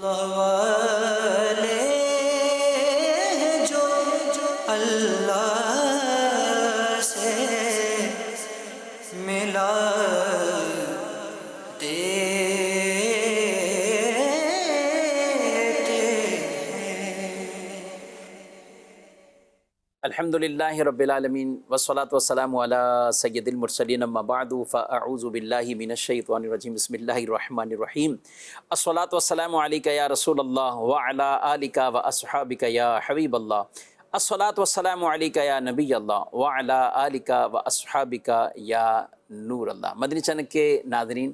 اللہ والے ہیں جو اللہ سے ملاتے الحمدللہ رب العالمین والصلاة والسلام علی سید المرسلین اما بعد فاعوذ باللہ من الشیطان الرجیم بسم اللہ الرحمن الرحیم الصلاة والسلام علیکہ یا رسول اللہ وعلی آلکہ واصحابکہ یا حبیب اللہ الصلاة والسلام علیکہ یا نبی اللہ وعلی آلکہ واصحابکہ یا نور اللہ۔ مدنی چینل کے ناظرین،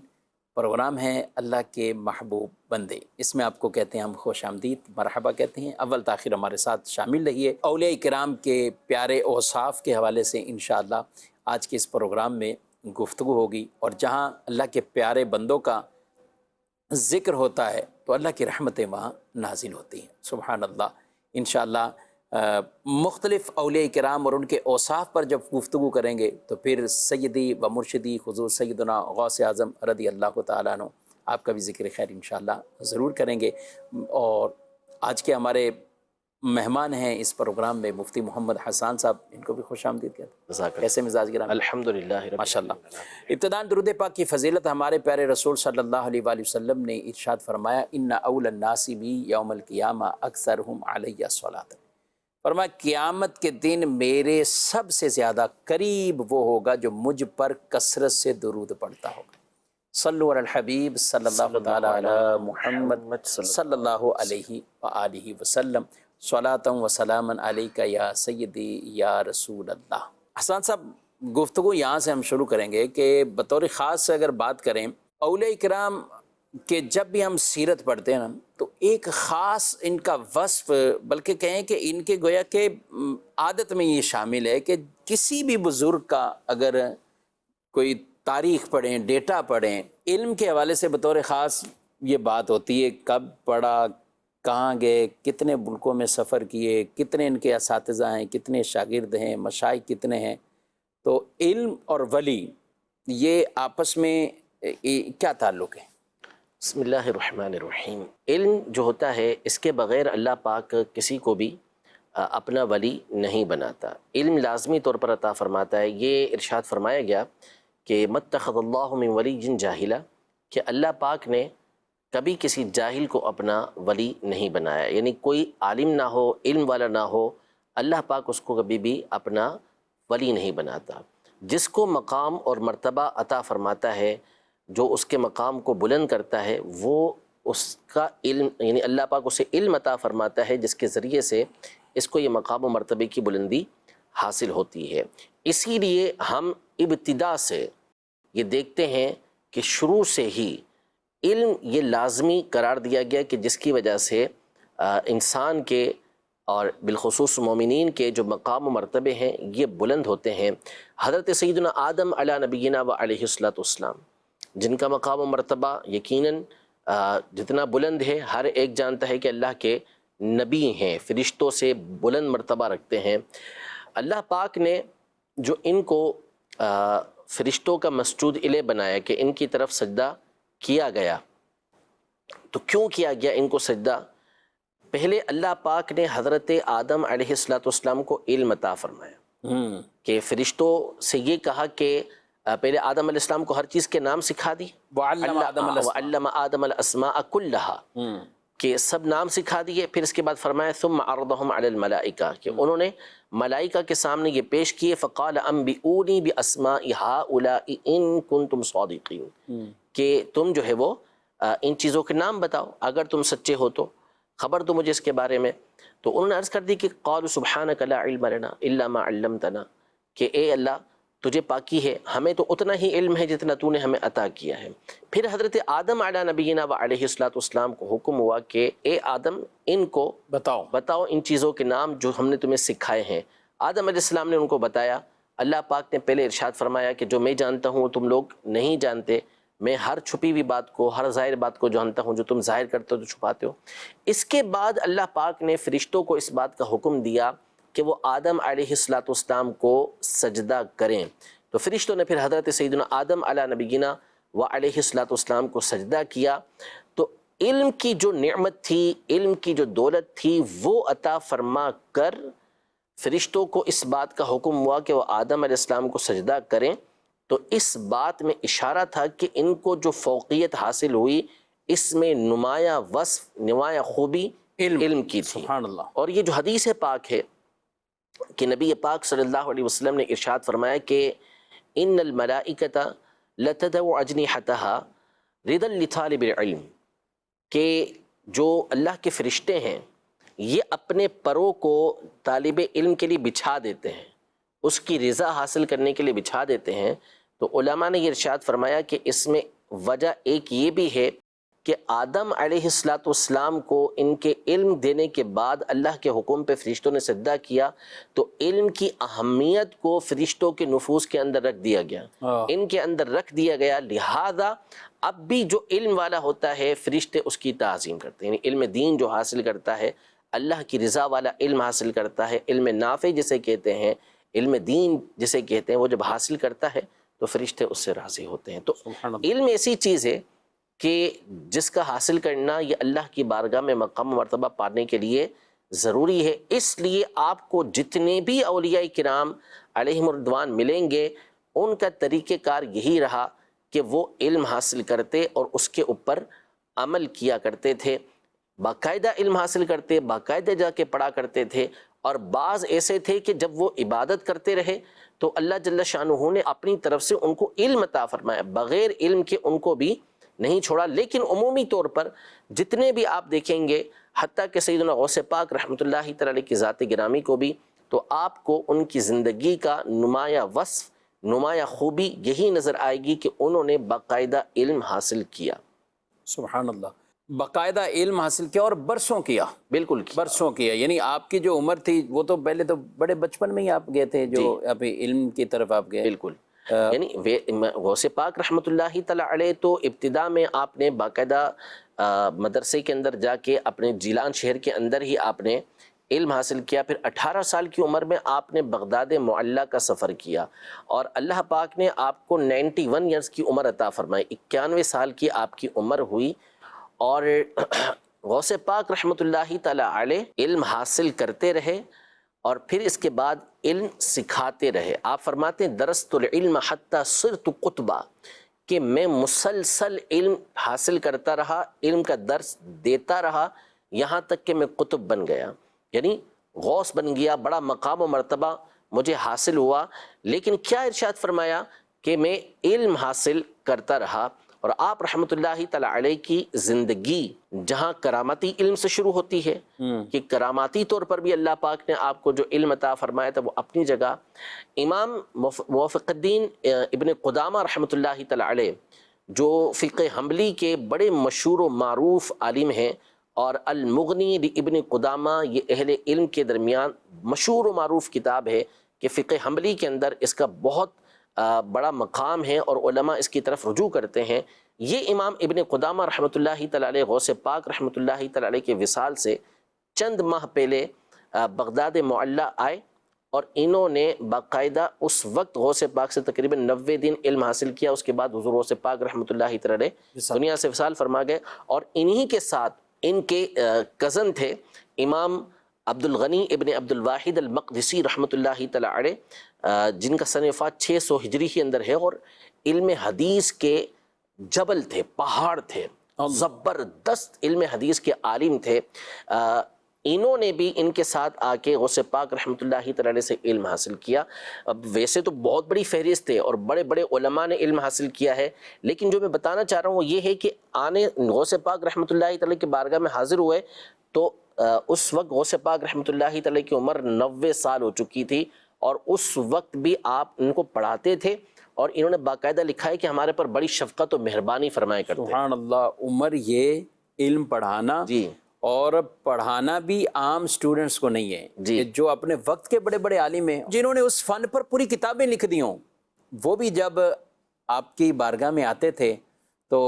پروگرام ہے اللہ کے محبوب بندے، اس میں آپ کو کہتے ہیں ہم خوش آمدید، مرحبا کہتے ہیں۔ اول تاخیر ہمارے ساتھ شامل رہیے۔ اولیاء کرام کے پیارے اوصاف کے حوالے سے انشاءاللہ آج کے اس پروگرام میں گفتگو ہوگی، اور جہاں اللہ کے پیارے بندوں کا ذکر ہوتا ہے تو اللہ کی رحمتیں وہاں نازل ہوتی ہیں۔ سبحان اللہ۔ انشاءاللہ مختلف اولیاء کرام اور ان کے اوصاف پر جب گفتگو کریں گے تو پھر سیدی و مرشدی حضور سیدنا غوث اعظم رضی اللہ تعالیٰ عنہ آپ کا بھی ذکر خیر انشاءاللہ ضرور کریں گے۔ اور آج کے ہمارے مہمان ہیں اس پروگرام میں مفتی محمد حسان صاحب، ان کو بھی خوش آمدید کہتے ہیں۔ کیسے مزاج گرام؟ الحمدللہ ماشاءاللہ۔ ابتداءً درود پاک کی فضیلت ہمارے پیارے رسول صلی اللہ علیہ وآلہ وسلم نے ارشاد فرمایا، ان اول الناس بی یوم القیامہ اکثرہم علیہ الصلاۃ۔ فرمایا قیامت کے دن میرے سب سے زیادہ قریب وہ ہوگا جو مجھ پر کثرت سے درود پڑھتا ہوگا۔ صلو علی الحبیب صلی اللہ تعالی علی محمد صلی اللہ علیہ وآلہ وسلم، صلاۃ و سلام علیکہ یا سیدی یا رسول اللہ۔ حسان صاحب، گفتگو یہاں سے ہم شروع کریں گے کہ بطور خاص سے اگر بات کریں اولیاء کرام کہ جب بھی ہم سیرت پڑھتے ہیں نا تو ایک خاص ان کا وصف، بلکہ کہیں کہ ان کے گویا کہ عادت میں یہ شامل ہے کہ کسی بھی بزرگ کا اگر کوئی تاریخ پڑھیں، ڈیٹا پڑھیں، علم کے حوالے سے بطور خاص یہ بات ہوتی ہے کب پڑھا، کہاں گئے، کتنے ملکوں میں سفر کیے، کتنے ان کے اساتذہ ہیں، کتنے شاگرد ہیں، مشائخ کتنے ہیں۔ تو علم اور ولی یہ آپس میں کیا تعلق ہے؟ بسم اللہ الرحمن الرحیم۔ علم جو ہوتا ہے اس کے بغیر اللہ پاک کسی کو بھی اپنا ولی نہیں بناتا۔ علم لازمی طور پر عطا فرماتا ہے۔ یہ ارشاد فرمایا گیا کہ متخذ اللہ من ولی جاہلا، کہ اللہ پاک نے کبھی کسی جاہل کو اپنا ولی نہیں بنایا، یعنی کوئی عالم نہ ہو، علم والا نہ ہو، اللہ پاک اس کو کبھی بھی اپنا ولی نہیں بناتا۔ جس کو مقام اور مرتبہ عطا فرماتا ہے، جو اس کے مقام کو بلند کرتا ہے، وہ اس کا علم، یعنی اللہ پاک اسے علم عطا فرماتا ہے جس کے ذریعے سے اس کو یہ مقام و مرتبے کی بلندی حاصل ہوتی ہے۔ اسی لیے ہم ابتدا سے یہ دیکھتے ہیں کہ شروع سے ہی علم یہ لازمی قرار دیا گیا کہ جس کی وجہ سے انسان کے اور بالخصوص مومنین کے جو مقام و مرتبے ہیں یہ بلند ہوتے ہیں۔ حضرت سیدنا آدم علی نبینا و علیہ السلام، جن کا مقام و مرتبہ یقیناً جتنا بلند ہے، ہر ایک جانتا ہے کہ اللہ کے نبی ہیں، فرشتوں سے بلند مرتبہ رکھتے ہیں۔ اللہ پاک نے جو ان کو فرشتوں کا مسجود الیہ بنایا کہ ان کی طرف سجدہ کیا گیا، تو کیوں کیا گیا ان کو سجدہ؟ پہلے اللہ پاک نے حضرت آدم علیہ السلام کو علم عطا فرمایا کہ فرشتوں سے یہ کہا کہ پہلے آدم علیہ السلام کو ہر چیز کے نام سکھا دی، وَعَلَّمَ آدَمَ الْأَسْمَاءَ كُلَّهَا، کہ سب نام سکھا دیے۔ پھر اس کے بعد فرمایا ثُمَّ عَرَضَهُمْ عَلَى الْمَلَائِكَةِ، کہ انہوں نے ملائکہ کے سامنے یہ پیش کیے، فَقَالَ أَنْبِئُونِي بِأَسْمَاءِ هَؤُلَاءِ إِن كُنتُمْ صَادِقِينَ، کہ تم جو ہے وہ ان چیزوں کے نام بتاؤ اگر تم سچے ہو تو خبر دو مجھے اس کے بارے میں۔ تو انہوں نے عرض کر دی کہ قَالُوا سُبْحَانَكَ لَا عِلْمَ لَنَا إِلَّا مَا عَلَّمْتَنَا، کہ اے اللہ تجھے پاکی ہے، ہمیں تو اتنا ہی علم ہے جتنا تو نے ہمیں عطا کیا ہے۔ پھر حضرت آدم علی نبینا و علیہ السلام کو حکم ہوا کہ اے آدم ان کو بتاؤ ان چیزوں کے نام جو ہم نے تمہیں سکھائے ہیں۔ آدم علیہ السلام نے ان کو بتایا۔ اللہ پاک نے پہلے ارشاد فرمایا کہ جو میں جانتا ہوں وہ تم لوگ نہیں جانتے، میں ہر چھپی ہوئی بات کو، ہر ظاہر بات کو جانتا ہوں، جو تم ظاہر کرتے ہو تو چھپاتے ہو۔ اس کے بعد اللہ پاک نے فرشتوں کو اس بات کا حکم دیا کہ وہ آدم علیہ السلام کو سجدہ کریں۔ تو فرشتوں نے پھر حضرت سیدنا آدم علی نبینا و علیہ السلام کو سجدہ کیا۔ تو علم کی جو نعمت تھی، علم کی جو دولت تھی، وہ عطا فرما کر فرشتوں کو اس بات کا حکم ہوا کہ وہ آدم علیہ السلام کو سجدہ کریں، تو اس بات میں اشارہ تھا کہ ان کو جو فوقیت حاصل ہوئی اس میں نمایاں وصف، نمایاں خوبی علم کی تھی۔ سبحان اللہ۔ اور یہ جو حدیث پاک ہے کہ نبی پاک صلی اللہ علیہ وسلم نے ارشاد فرمایا کہ ان الملائکۃ لتدع اجنحتها رضا لطالب العلم، کہ جو اللہ کے فرشتے ہیں یہ اپنے پروں کو طالب علم کے لیے بچھا دیتے ہیں، اس کی رضا حاصل کرنے کے لیے بچھا دیتے ہیں۔ تو علماء نے یہ ارشاد فرمایا کہ اس میں وجہ ایک یہ بھی ہے کہ آدم علیہ السلام کو ان کے علم دینے کے بعد اللہ کے حکم پہ فرشتوں نے سجدہ کیا، تو علم کی اہمیت کو فرشتوں کے نفوس کے اندر رکھ دیا گیا، ان کے اندر رکھ دیا گیا، لہذا اب بھی جو علم والا ہوتا ہے فرشتے اس کی تعظیم کرتے ہیں۔ یعنی علم دین جو حاصل کرتا ہے، اللہ کی رضا والا علم حاصل کرتا ہے، علم نافع جسے کہتے ہیں، علم دین جسے کہتے ہیں، وہ جب حاصل کرتا ہے تو فرشتے اس سے راضی ہوتے ہیں۔ تو علم ایسی چیز ہے کہ جس کا حاصل کرنا یہ اللہ کی بارگاہ میں مقام و مرتبہ پانے کے لیے ضروری ہے۔ اس لیے آپ کو جتنے بھی اولیاء کرام علیہم الرضوان ملیں گے، ان کا طریقہ کار یہی رہا کہ وہ علم حاصل کرتے اور اس کے اوپر عمل کیا کرتے تھے، باقاعدہ علم حاصل کرتے، باقاعدہ جا کے پڑھا کرتے تھے۔ اور بعض ایسے تھے کہ جب وہ عبادت کرتے رہے تو اللہ جل شانہ نے اپنی طرف سے ان کو علم عطا فرمایا، بغیر علم کے ان کو بھی نہیں چھوڑا۔ لیکن عمومی طور پر جتنے بھی آپ دیکھیں گے، حتیٰ کہ سیدنا غوث پاک رحمۃ اللہ تعالی علیہ کی ذات گرامی کو بھی، تو آپ کو ان کی زندگی کا نمایاں وصف، نمایاں خوبی یہی نظر آئے گی کہ انہوں نے باقاعدہ علم حاصل کیا۔ سبحان اللہ، باقاعدہ علم حاصل کیا اور برسوں کیا، بالکل برسوں کیا۔ یعنی آپ کی جو عمر تھی وہ تو پہلے تو بڑے بچپن میں ہی آپ گئے تھے، جو ابھی علم کی طرف آپ گئے۔ بالکل، یعنی غوث پاک رحمۃ اللہ تعالی علیہ تو ابتدا میں آپ نے باقاعدہ مدرسے کے اندر جا کے اپنے جیلان شہر کے اندر ہی آپ نے علم حاصل کیا۔ پھر 18 سال کی عمر میں آپ نے بغداد معلیٰ کا سفر کیا، اور اللہ پاک نے آپ کو 91 ایئرس کی عمر عطا فرمائی، 91 سال کی آپ کی عمر ہوئی۔ اور غوث پاک رحمۃ اللہ تعالی علیہ علم حاصل کرتے رہے اور پھر اس کے بعد علم سکھاتے رہے۔ آپ فرماتے ہیں درست العلم حتی صرت قطبہ، کہ میں مسلسل علم حاصل کرتا رہا، علم کا درس دیتا رہا، یہاں تک کہ میں قطب بن گیا، یعنی غوث بن گیا، بڑا مقام و مرتبہ مجھے حاصل ہوا۔ لیکن کیا ارشاد فرمایا کہ میں علم حاصل کرتا رہا۔ اور آپ رحمۃ اللہ تعالی علیہ کی زندگی جہاں کراماتی علم سے شروع ہوتی ہے کہ کراماتی طور پر بھی اللہ پاک نے آپ کو جو علم عطا فرمایا تھا وہ اپنی جگہ، امام موفق الدین ابن قدامہ رحمۃ اللہ تعالی علیہ جو فقہ حنبلی کے بڑے مشہور و معروف عالم ہیں، اور المغنی ابن قدامہ یہ اہل علم کے درمیان مشہور و معروف کتاب ہے کہ فقہ حنبلی کے اندر اس کا بہت بڑا مقام ہے اور علماء اس کی طرف رجوع کرتے ہیں۔ یہ امام ابن قدامہ رحمۃ اللہ تعالی علیہ غوث پاک رحمۃ اللہ تعالی علیہ کے وصال سے چند ماہ پہلے بغداد معلیٰ آئے، اور انہوں نے باقاعدہ اس وقت غوث پاک سے تقریباً 90 دن علم حاصل کیا۔ اس کے بعد حضور غوث پاک رحمۃ اللہ تعالی علیہ دنیا سے وصال فرما گئے، اور انہی کے ساتھ ان کے کزن تھے امام عبد الغنی ابن عبد الواحد المقدسی رحمۃ اللہ تعالی علیہ، جن کا سن وفات 600 ہجری کے اندر ہے، اور علم حدیث کے جبل تھے، پہاڑ تھے، زبردست علم حدیث کے عالم تھے۔ انہوں نے بھی ان کے ساتھ آ کے غوث پاک رحمۃ اللہ تعالی علیہ سے علم حاصل کیا۔ اب ویسے تو بہت بڑی فہرست ہے اور بڑے بڑے علماء نے علم حاصل کیا ہے، لیکن جو میں بتانا چاہ رہا ہوں وہ یہ ہے کہ غوث پاک رحمۃ اللہ تعالی کے بارگاہ میں حاضر ہوئے تو اس وقت غوث پاک رحمۃ اللہ تعالی کی عمر 90 سال ہو چکی تھی، اور اس وقت بھی آپ ان کو پڑھاتے تھے، اور انہوں نے باقاعدہ لکھا ہے کہ ہمارے پر بڑی شفقت و مہربانی فرمایا کرتے ہیں۔ سبحان اللہ، عمر یہ علم پڑھانا، جی، اور پڑھانا بھی عام سٹوڈنٹس کو نہیں ہے، جی، جو اپنے وقت کے بڑے بڑے عالم ہیں جنہوں نے اس فن پر پوری کتابیں لکھ دی ہوں، وہ بھی جب آپ کی بارگاہ میں آتے تھے تو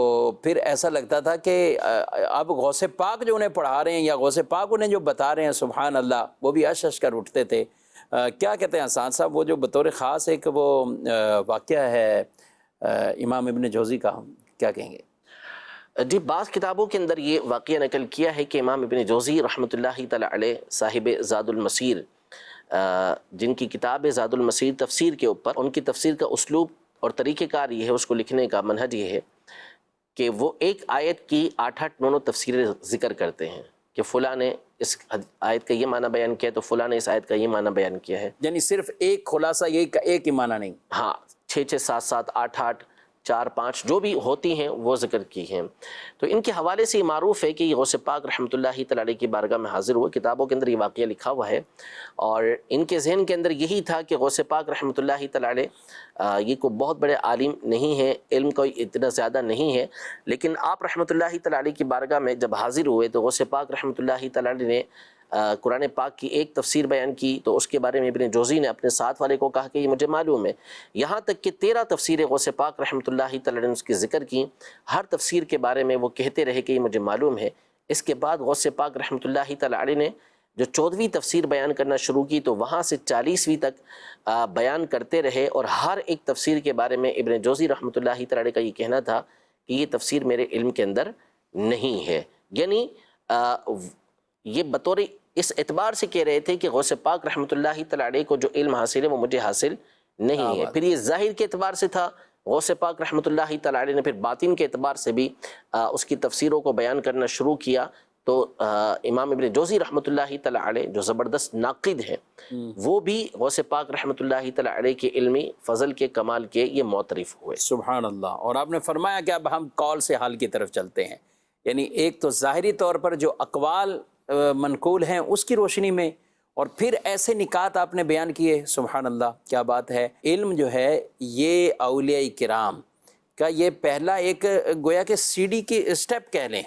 پھر ایسا لگتا تھا کہ اب غوث پاک جو انہیں پڑھا رہے ہیں یا غوث پاک انہیں جو بتا رہے ہیں، سبحان اللہ، وہ بھی اشش کر اٹھتے تھے۔ کیا کہتے ہیں حسان صاحب، وہ جو بطور خاص ایک وہ واقعہ ہے امام ابن جوزی کا، کیا کہیں گے؟ جی بعض کتابوں کے اندر یہ واقعہ نقل کیا ہے کہ امام ابن جوزی رحمۃ اللہ تعالی علیہ صاحب زاد المسیر، جن کی کتاب ہے زاد المسیر تفسیر کے اوپر، ان کی تفسیر کا اسلوب اور طریقہ کار یہ ہے، اس کو لکھنے کا منہج یہ ہے کہ وہ ایک آیت کی 8 تفسیریں ذکر کرتے ہیں کہ فلاں نے اس آیت کا یہ معنی بیان کیا تو فلاں نے اس آیت کا یہ معنی بیان کیا ہے. یعنی صرف ایک خلاصہ یہی کا ایک ہی معنی نہیں. ہاں 6 7 7 8 4 5 جو بھی ہوتی ہیں وہ ذکر کی ہیں. تو ان کے حوالے سے یہ معروف ہے کہ یہ غوث پاک رحمۃ اللہ تعالی علیہ کی بارگاہ میں حاضر ہوئے. کتابوں کے اندر یہ واقعہ لکھا ہوا ہے اور ان کے ذہن کے اندر یہی تھا کہ غوث پاک رحمۃ اللہ تعالی علیہ یہ کوئی بہت بڑے عالم نہیں ہے، علم کوئی اتنا زیادہ نہیں ہے، لیکن آپ رحمۃ اللہ تعالی علیہ کی بارگاہ میں جب حاضر ہوئے تو غوث پاک رحمۃ اللہ تعالی علیہ نے قرآن پاک کی ایک تفسیر بیان کی تو اس کے بارے میں ابن جوزی نے اپنے ساتھ والے کو کہا کہ یہ مجھے معلوم ہے. یہاں تک کہ 13 تفسیریں غوث پاک رحمۃ اللہ تعالی علیہ نے اس کی ذکر کی، ہر تفسیر کے بارے میں وہ کہتے رہے کہ یہ مجھے معلوم ہے. اس کے بعد غوث پاک رحمۃ اللہ تعالی علیہ نے جو 14ویں تفسیر بیان کرنا شروع کی تو وہاں سے 40ویں تک بیان کرتے رہے اور ہر ایک تفسیر کے بارے میں ابن جوزی رحمۃ اللہ تعالی علیہ کا یہ کہنا تھا کہ یہ تفسیر میرے علم کے اندر نہیں ہے. یعنی یہ بطور اس اعتبار سے کہہ رہے تھے کہ غوث پاک رحمۃ اللہ تعالی علیہ کو جو علم حاصل ہے وہ مجھے حاصل نہیں ہے. پھر یہ ظاہر کے اعتبار سے تھا، غوث پاک رحمۃ اللہ تعالی علیہ نے پھر باطن کے اعتبار سے بھی اس کی تفسیروں کو بیان کرنا شروع کیا. تو امام ابن جوزی رحمۃ اللہ تعالی علیہ جو زبردست ناقد ہیں وہ بھی غوث پاک رحمۃ اللہ تعالی علیہ کے علمی فضل کے کمال کے یہ معترف ہوئے. سبحان اللہ. اور آپ نے فرمایا کہ اب ہم قول سے حال کی طرف چلتے ہیں، یعنی ایک تو ظاہری طور پر جو اقوال منقول ہیں اس کی روشنی میں، اور پھر ایسے نکات آپ نے بیان کیے. سبحان اللہ، کیا بات ہے. علم جو ہے یہ اولیاء کرام کا یہ پہلا ایک گویا کہ سیڑھی کی اسٹیپ کہہ لیں.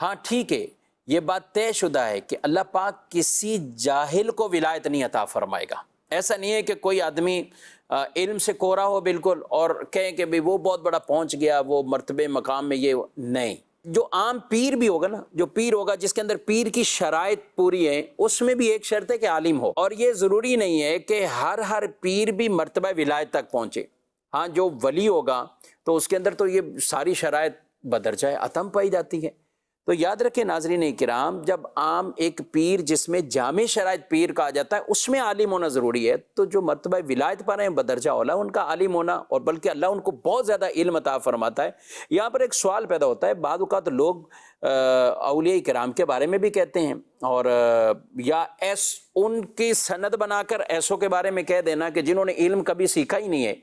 ہاں ٹھیک ہے، یہ بات طے شدہ ہے کہ اللہ پاک کسی جاہل کو ولایت نہیں عطا فرمائے گا. ایسا نہیں ہے کہ کوئی آدمی علم سے کورا ہو بالکل اور کہیں کہ بھی وہ بہت بڑا پہنچ گیا، وہ مرتبے مقام میں. یہ نہیں، جو عام پیر بھی ہوگا نا، جو پیر ہوگا جس کے اندر پیر کی شرائط پوری ہیں، اس میں بھی ایک شرط ہے کہ عالم ہو. اور یہ ضروری نہیں ہے کہ ہر پیر بھی مرتبہ ولایت تک پہنچے. ہاں جو ولی ہوگا تو اس کے اندر تو یہ ساری شرائط بدرجہ اتم پائی جاتی ہے. تو یاد رکھیں ناظرین کرام، جب عام ایک پیر جس میں جامع شرائط پیر کہا جاتا ہے اس میں عالم ہونا ضروری ہے، تو جو مرتبہ ولایت پر ہیں بدرجہ اولا ان کا عالم ہونا، اور بلکہ اللہ ان کو بہت زیادہ علم عطا فرماتا ہے. یہاں پر ایک سوال پیدا ہوتا ہے، بعض اوقات لوگ اولیاء کرام کے بارے میں بھی کہتے ہیں اور یا ان کی سند بنا کر ایسوں کے بارے میں کہہ دینا کہ جنہوں نے علم کبھی سیکھا ہی نہیں ہے،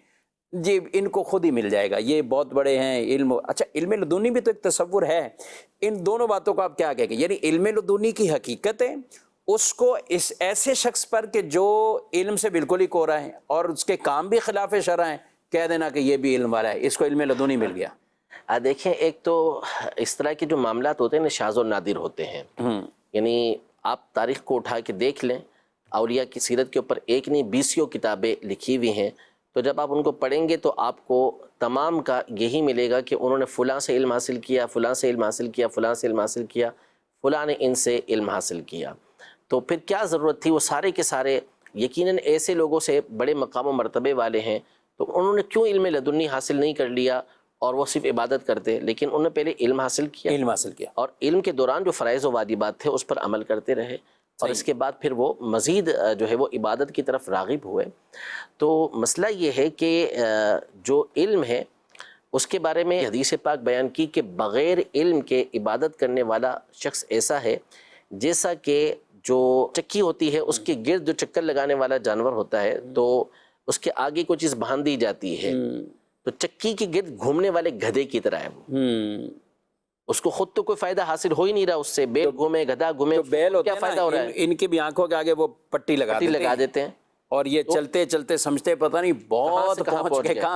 جی ان کو خود ہی مل جائے گا، یہ بہت بڑے ہیں. علم، اچھا علم لدنی بھی تو ایک تصور ہے. ان دونوں باتوں کو آپ کیا کہیں گے؟ یعنی علم لدنی کی حقیقت ہے، اس کو اس ایسے شخص پر کہ جو علم سے بالکل ہی کورا ہے اور اس کے کام بھی خلاف شرع ہیں، کہہ دینا کہ یہ بھی علم والا ہے، اس کو علم لدنی مل گیا. دیکھیں ایک تو اس طرح کے جو معاملات ہوتے ہیں شاذ و نادر ہوتے ہیں. یعنی آپ تاریخ کو اٹھا کے دیکھ لیں، اولیاء کی سیرت کے اوپر ایک نہیں 20 کتابیں لکھی ہوئی ہیں. تو جب آپ ان کو پڑھیں گے تو آپ کو تمام کا یہی ملے گا کہ انہوں نے فلاں سے علم حاصل کیا، فلاں سے علم حاصل کیا، فلاں سے علم حاصل کیا، فلاں نے ان سے علم حاصل کیا. تو پھر کیا ضرورت تھی؟ وہ سارے کے سارے یقیناً ایسے لوگوں سے بڑے مقام و مرتبے والے ہیں، تو انہوں نے کیوں علم لدنی حاصل نہیں کر لیا اور وہ صرف عبادت کرتے؟ لیکن انہوں نے پہلے علم حاصل کیا اور علم کے دوران جو فرائض و واجبات تھے اس پر عمل کرتے رہے، اور اس کے بعد پھر وہ مزید جو ہے وہ عبادت کی طرف راغب ہوئے. تو مسئلہ یہ ہے کہ جو علم ہے اس کے بارے میں حدیث پاک بیان کی کہ بغیر علم کے عبادت کرنے والا شخص ایسا ہے جیسا کہ جو چکی ہوتی ہے اس کے گرد جو چکر لگانے والا جانور ہوتا ہے تو اس کے آگے کوئی چیز باندھ دی جاتی ہے تو چکی کے گرد گھومنے والے گدھے کی طرح ہے وہ. اس کو خود تو کوئی فائدہ حاصل ہو ہی نہیں رہا اس سے. بیل گھومے، گدھا گھومے، بیل کیا فائدہ ہو رہا ہے؟ ان کی بھی آنکھوں کے آگے وہ پٹی لگا دیتے ہیں اور یہ چلتے چلتے سمجھتے پتہ نہیں بہت کہاں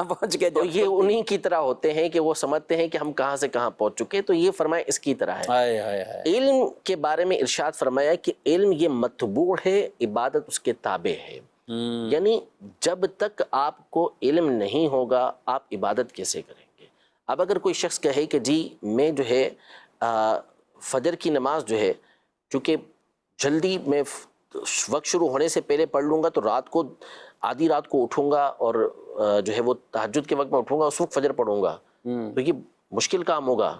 پہنچ گئے. تو یہ انہی کی طرح ہوتے ہیں کہ وہ سمجھتے ہیں کہ ہم کہاں سے کہاں پہنچ چکے. تو یہ فرمایا اس کی طرح ہے. علم کے بارے میں ارشاد فرمایا کہ علم یہ متبوع ہے، عبادت اس کے تابع ہے. یعنی جب تک آپ کو علم نہیں ہوگا آپ عبادت کیسے کریں گے؟ اب اگر کوئی شخص کہے کہ جی میں جو ہے فجر کی نماز جو ہے چونکہ جلدی میں وقت شروع ہونے سے پہلے پڑھ لوں گا تو رات کو آدھی رات کو اٹھوں گا اور جو ہے وہ تہجد کے وقت میں اٹھوں گا، اس وقت فجر پڑھوں گا، تو یہ مشکل کام ہوگا.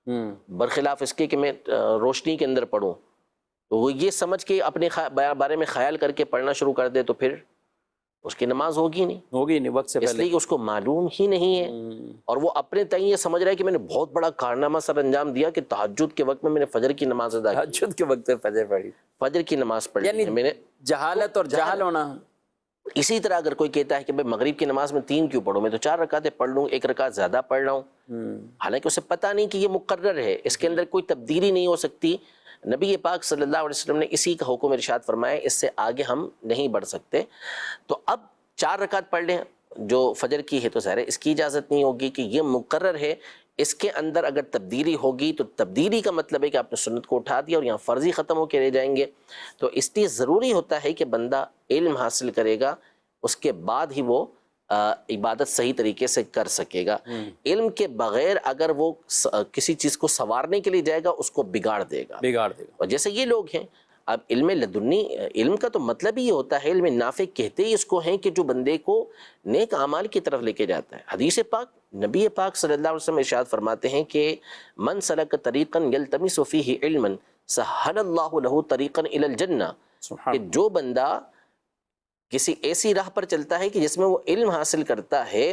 برخلاف اس کے کہ میں روشنی کے اندر پڑھوں، تو وہ یہ سمجھ کے اپنے بارے میں خیال کر کے پڑھنا شروع کر دے تو پھر اس کی نماز ہوگی نہیں وقت سے اس پہلے، لیے کہ اس کو معلوم ہی نہیں ہے، اور وہ اپنے تئیں یہ سمجھ رہا ہے کہ میں نے بہت بڑا کارنامہ سر انجام دیا کہ تہجد کے وقت میں نے فجر کی نماز ادا کی، تہجد کے وقت سے فجر پڑھی، فجر کی نماز پڑھ لی یعنی ہے میں نے۔ جہالت اور جہل ہونا۔ اسی طرح اگر کوئی کہتا ہے کہ میں مغرب کی نماز میں 3 کیوں پڑھوں، میں تو 4 رکعتیں پڑھ لوں، 1 رکعت زیادہ پڑھ رہا ہوں، حالانکہ اسے پتہ نہیں کہ یہ مقرر ہے، اس کے اندر کوئی تبدیلی نہیں ہو سکتی۔ نبی پاک صلی اللہ علیہ وسلم نے اسی کا حکم ارشاد فرمایا، اس سے آگے ہم نہیں بڑھ سکتے۔ تو اب 4 رکعت پڑھ لیں جو فجر کی ہے تو ظاہر ہے اس کی اجازت نہیں ہوگی کہ یہ مقرر ہے، اس کے اندر اگر تبدیلی ہوگی تو تبدیلی کا مطلب ہے کہ آپ نے سنت کو اٹھا دیا اور یہاں فرضی ختم ہو کے رہ جائیں گے۔ تو اس لیے ضروری ہوتا ہے کہ بندہ علم حاصل کرے گا، اس کے بعد ہی وہ عبادت صحیح طریقے سے کر سکے گا۔ علم کے بغیر اگر وہ کسی چیز کو سنوارنے کے لیے جائے گا اس کو بگاڑ دے گا۔ اور جیسے یہ لوگ ہیں، اب علم لدنی، علم کا تو مطلب ہی یہ ہوتا ہے، علم نافع کہتے ہی اس کو ہیں کہ جو بندے کو نیک اعمال کی طرف لے کے جاتا ہے۔ حدیث پاک نبی پاک صلی اللہ علیہ وسلم ارشاد فرماتے ہیں کہ من سلک طریقا یلتمس فیہ علما سہل اللہ لہ طریقا الی الجنہ، کہ جو بندہ کسی ایسی راہ پر چلتا ہے کہ جس میں وہ علم حاصل کرتا ہے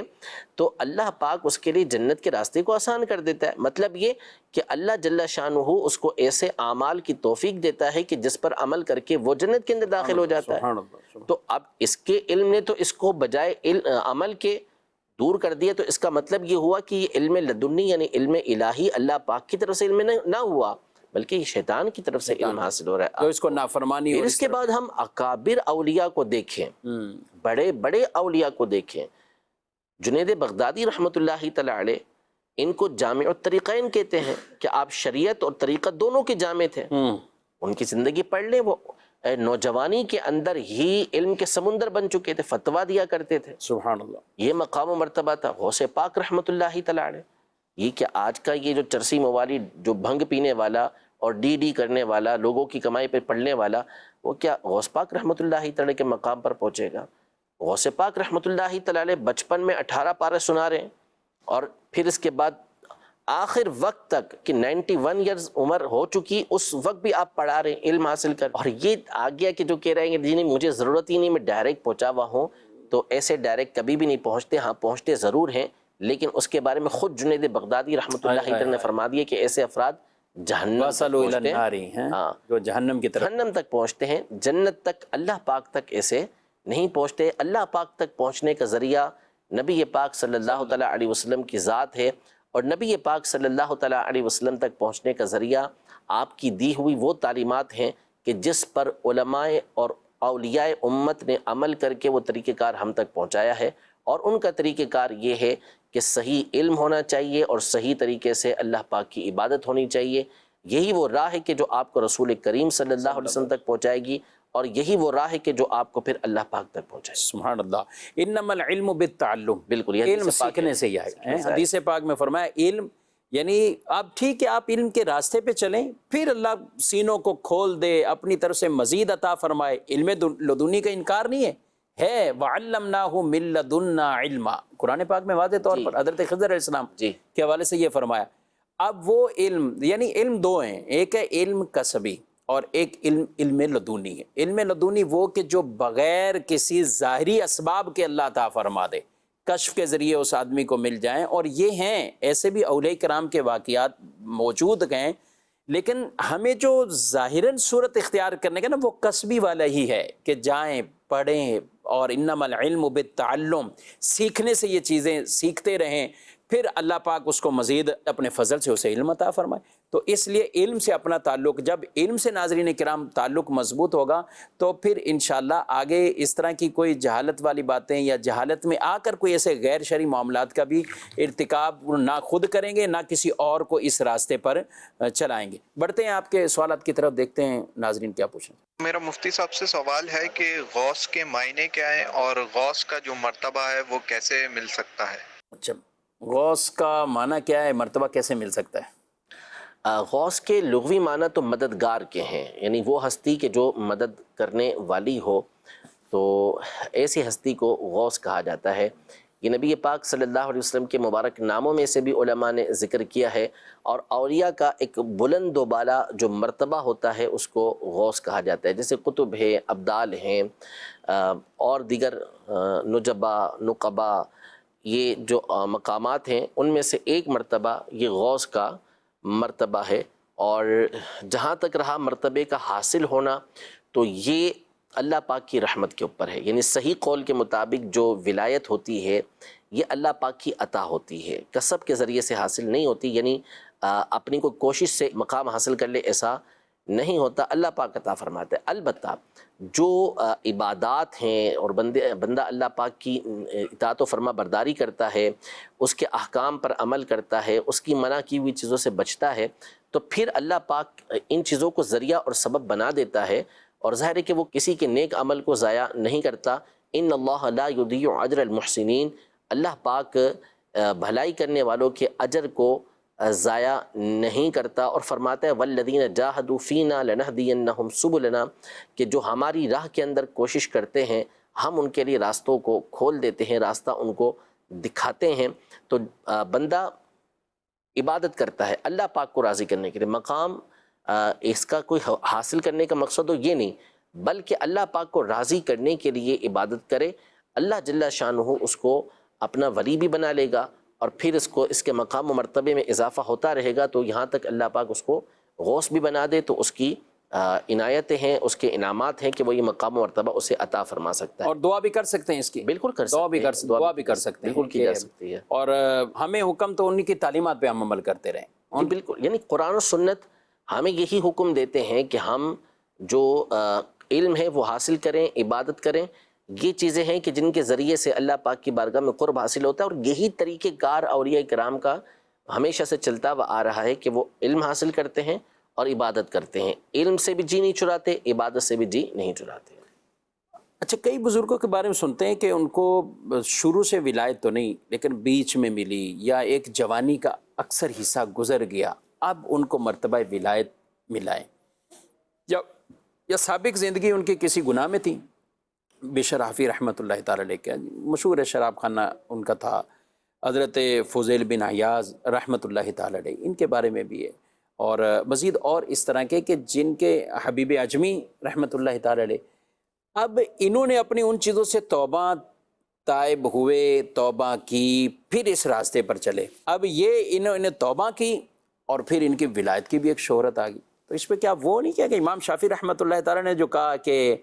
تو اللہ پاک اس کے لیے جنت کے راستے کو آسان کر دیتا ہے۔ مطلب یہ کہ اللہ جل شانہ اس کو ایسے اعمال کی توفیق دیتا ہے کہ جس پر عمل کر کے وہ جنت کے اندر داخل ہو جاتا ہے۔ تو اب اس کے علم نے تو اس کو بجائے عمل کے دور کر دیا، تو اس کا مطلب یہ ہوا کہ یہ علم لدنی یعنی علم الہی اللہ پاک کی طرف سے علم نہ ہوا، بلکہ یہ شیطان کی طرف سے علم حاصل ہو رہا ہے۔ تو اس کو نافرمانی، پھر اس کے بعد ہم اکابر اولیاء کو دیکھیں، بڑے بڑے اولیاء کو دیکھیں۔ جنید بغدادی رحمۃ اللہ تعالی علیہ، ان کو جامع الطریقین کہتے ہیں کہ آپ شریعت اور طریقت دونوں کے جامع تھے۔ ان کی زندگی پڑھ لیں، وہ نوجوانی کے اندر ہی علم کے سمندر بن چکے تھے، فتویٰ دیا کرتے تھے۔ سبحان اللہ، یہ مقام و مرتبہ تھا غوث پاک رحمۃ اللہ تعالی علیہ۔ یہ کہ آج کا یہ جو چرسی موالی، جو بھنگ پینے والا اور ڈی ڈی کرنے والا، لوگوں کی کمائی پہ پڑھنے والا، وہ کیا غوث پاک رحمۃ اللہ تعالی کے مقام پر پہنچے گا؟ غوث پاک رحمۃ اللہ تعالی بچپن میں 18 پارے سنا رہے ہیں، اور پھر اس کے بعد آخر وقت تک کہ 91 ایئرز عمر ہو چکی، اس وقت بھی آپ پڑھا رہے ہیں علم حاصل کر۔ اور یہ آ گیا کہ جو کہہ رہے ہیں کہ جی نہیں مجھے ضرورت ہی نہیں، میں ڈائریکٹ پہنچا ہوا ہوں، تو ایسے ڈائریکٹ کبھی بھی نہیں پہنچتے۔ ہاں پہنچتے ضرور ہیں، لیکن اس کے بارے میں خود جنید بغدادی رحمۃ اللہ تعالی نے فرما دیا کہ ایسے افراد جہنم تک پہنچتے ہیں، ہاں جو جہنم کی طرف، جہنم تک پہنچتے ہیں، جنت تک، اللہ پاک تک ایسے نہیں پہنچتے۔ اللہ پاک تک پہنچنے کا ذریعہ نبی پاک صلی اللہ تعالیٰ علیہ وسلم کی ذات ہے، اور نبی پاک صلی اللہ تعالیٰ علیہ وسلم تک پہنچنے کا ذریعہ آپ کی دی ہوئی وہ تعلیمات ہیں کہ جس پر علماء اور اولیاء امت نے عمل کر کے وہ طریقہ کار ہم تک پہنچایا ہے۔ اور ان کا طریقہ کار یہ ہے کہ صحیح علم ہونا چاہیے اور صحیح طریقے سے اللہ پاک کی عبادت ہونی چاہیے۔ یہی وہ راہ ہے کہ جو آپ کو رسول کریم صلی اللہ علیہ وسلم تک پہنچائے گی، اور یہی وہ راہ ہے کہ جو آپ کو پھر اللہ پاک تک پہنچائے گی۔ سبحان اللہ، انما العلم بالتعلم، بالکل، یہ علم سیکھنے سے ہی آئے گا۔ حدیث پاک میں فرمایا علم یعنی آپ ٹھیک ہے آپ علم کے راستے پہ چلیں، پھر اللہ سینوں کو کھول دے، اپنی طرف سے مزید عطا فرمائے۔ علم لدنی کا انکار نہیں ہے، وَعَلَّمْنَاهُ مِن لَّدُنَّا عِلْمًا، قرآن پاک میں واضح طور پر حضرت خضر علیہ السلام کے حوالے سے یہ فرمایا۔ اب وہ علم یعنی علم دو ہیں، ایک ہے علم کسبی اور ایک علم لدنی ہے۔ علم لدنی وہ کہ جو بغیر کسی ظاہری اسباب کے اللہ عطا فرما دے، کشف کے ذریعے اس آدمی کو مل جائیں۔ اور یہ ہیں ایسے بھی اولیاء کرام کے واقعات موجود ہیں، لیکن ہمیں جو ظاہراً صورت اختیار کرنے کا نا وہ کسبی والا ہی ہے کہ جائیں پڑھیں، اور انما العلم بالتعلم، سیکھنے سے یہ چیزیں سیکھتے رہیں، پھر اللہ پاک اس کو مزید اپنے فضل سے اسے علم عطا فرمائے۔ تو اس لیے علم سے اپنا تعلق، جب علم سے ناظرین کرام تعلق مضبوط ہوگا تو پھر انشاءاللہ آگے اس طرح کی کوئی جہالت والی باتیں یا جہالت میں آ کر کوئی ایسے غیر شرعی معاملات کا بھی ارتکاب نہ خود کریں گے، نہ کسی اور کو اس راستے پر چلائیں گے۔ بڑھتے ہیں آپ کے سوالات کی طرف، دیکھتے ہیں ناظرین کیا پوچھیں۔ میرا مفتی صاحب سے سوال ہے کہ غوث کے معنی کیا ہیں اور غوث کا جو مرتبہ ہے وہ کیسے مل سکتا ہے؟ اچھا، غوث کا معنی کیا ہے، مرتبہ کیسے مل سکتا ہے؟ غوث کے لغوی معنی تو مددگار کے ہیں، یعنی وہ ہستی کہ جو مدد کرنے والی ہو، تو ایسی ہستی کو غوث کہا جاتا ہے۔ یہ نبی پاک صلی اللہ علیہ وسلم کے مبارک ناموں میں سے بھی علماء نے ذکر کیا ہے، اور اولیاء کا ایک بلند و بالا جو مرتبہ ہوتا ہے اس کو غوث کہا جاتا ہے، جیسے قطب ہے، ابدال ہیں، اور دیگر نجبا، نقبا، یہ جو مقامات ہیں ان میں سے ایک مرتبہ یہ غوث کا مرتبہ ہے۔ اور جہاں تک رہا مرتبے کا حاصل ہونا، تو یہ اللہ پاک کی رحمت کے اوپر ہے، یعنی صحیح قول کے مطابق جو ولایت ہوتی ہے یہ اللہ پاک کی عطا ہوتی ہے، کسب کے ذریعے سے حاصل نہیں ہوتی، یعنی اپنی کوئی کوشش سے مقام حاصل کر لے ایسا نہیں ہوتا، اللہ پاک عطا فرماتا ہے۔ البتہ جو عبادات ہیں اور بندہ اللہ پاک کی اطاعت و فرما برداری کرتا ہے، اس کے احکام پر عمل کرتا ہے، اس کی منع کی ہوئی چیزوں سے بچتا ہے، تو پھر اللہ پاک ان چیزوں کو ذریعہ اور سبب بنا دیتا ہے، اور ظاہر ہے کہ وہ کسی کے نیک عمل کو ضائع نہیں کرتا۔ ان اللہ لا یضیع اجر المحسنین، اللہ پاک بھلائی کرنے والوں کے اجر کو ضائع نہیں کرتا، اور فرماتا ہے والذین جاہدوا فینا لنہدینہم سبلنا، کہ جو ہماری راہ کے اندر کوشش کرتے ہیں ہم ان کے لیے راستوں کو کھول دیتے ہیں، راستہ ان کو دکھاتے ہیں۔ تو بندہ عبادت کرتا ہے اللہ پاک کو راضی کرنے کے لیے، مقام اس کا کوئی حاصل کرنے کا مقصد ہو یہ نہیں، بلکہ اللہ پاک کو راضی کرنے کے لیے عبادت کرے، اللہ جل شانہ اس کو اپنا ولی بھی بنا لے گا، اور پھر اس کے مقام و مرتبے میں اضافہ ہوتا رہے گا، تو یہاں تک اللہ پاک اس کو غوث بھی بنا دے، تو اس کی عنایتیں ہیں، اس کے انعامات ہیں کہ وہ یہ مقام و مرتبہ اسے عطا فرما سکتا ہے۔ اور دعا بھی کر سکتے ہیں اس کی، بالکل کر سکتے ہیں، دعا بھی کر سکتے ہیں، بالکل کی جا سکتی ہے۔ اور ہمیں حکم تو انہی کی تعلیمات پہ ہم عمل کرتے رہیں۔ جی بالکل، یعنی قرآن و سنت ہمیں یہی حکم دیتے ہیں کہ ہم جو علم ہے وہ حاصل کریں، عبادت کریں، یہ چیزیں ہیں کہ جن کے ذریعے سے اللہ پاک کی بارگاہ میں قرب حاصل ہوتا ہے، اور یہی طریقہ کار اولیاء کرام کا ہمیشہ سے چلتا ہوا آ رہا ہے کہ وہ علم حاصل کرتے ہیں اور عبادت کرتے ہیں، علم سے بھی جی نہیں چراتے، عبادت سے بھی جی نہیں چراتے۔ اچھا، کئی بزرگوں کے بارے میں سنتے ہیں کہ ان کو شروع سے ولایت تو نہیں لیکن بیچ میں ملی، یا ایک جوانی کا اکثر حصہ گزر گیا اب ان کو مرتبہ ولایت ملا ہے، یا سابق زندگی ان کی کسی گناہ میں تھی۔ بشر حافی رحمۃ اللہ تعالی علیہ کا مشہور ہے شراب خانہ ان کا تھا، حضرت فضیل بن عیاض رحمۃ اللہ تعالی علیہ ان کے بارے میں بھی ہے، اور مزید اور اس طرح کے کہ جن کے حبیب اعجمی رحمۃ اللہ تعالی علیہ، اب انہوں نے اپنی ان چیزوں سے توبہ تائب ہوئے، توبہ کی، پھر اس راستے پر چلے، اب یہ انہوں نے توبہ کی اور پھر ان کی ولایت کی بھی ایک شہرت آ گئی، تو اس پہ کیا وہ نہیں کیا کہ امام شافعی رحمۃ اللہ تعالی نے جو کہا کہ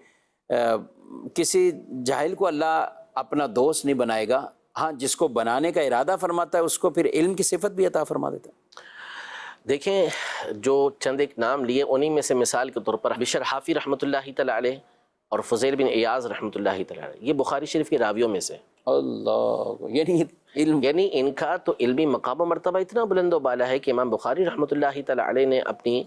کسی جاہل کو اللہ اپنا دوست نہیں بنائے گا، ہاں جس کو بنانے کا ارادہ فرماتا ہے اس کو پھر علم کی صفت بھی عطا فرما دیتا ہے۔ دیکھیں، جو چند ایک نام لیے انہی میں سے مثال کے طور پر بشر حافی رحمۃ اللہ تعالی علیہ اور فضیل بن عیاض رحمۃ اللہ تعالی علیہ، یہ بخاری شریف کے راویوں میں سے، اللہ، یعنی ان کا تو علمی مقام و مرتبہ اتنا بلند و بالا ہے کہ امام بخاری رحمۃ اللہ تعالی علیہ نے اپنی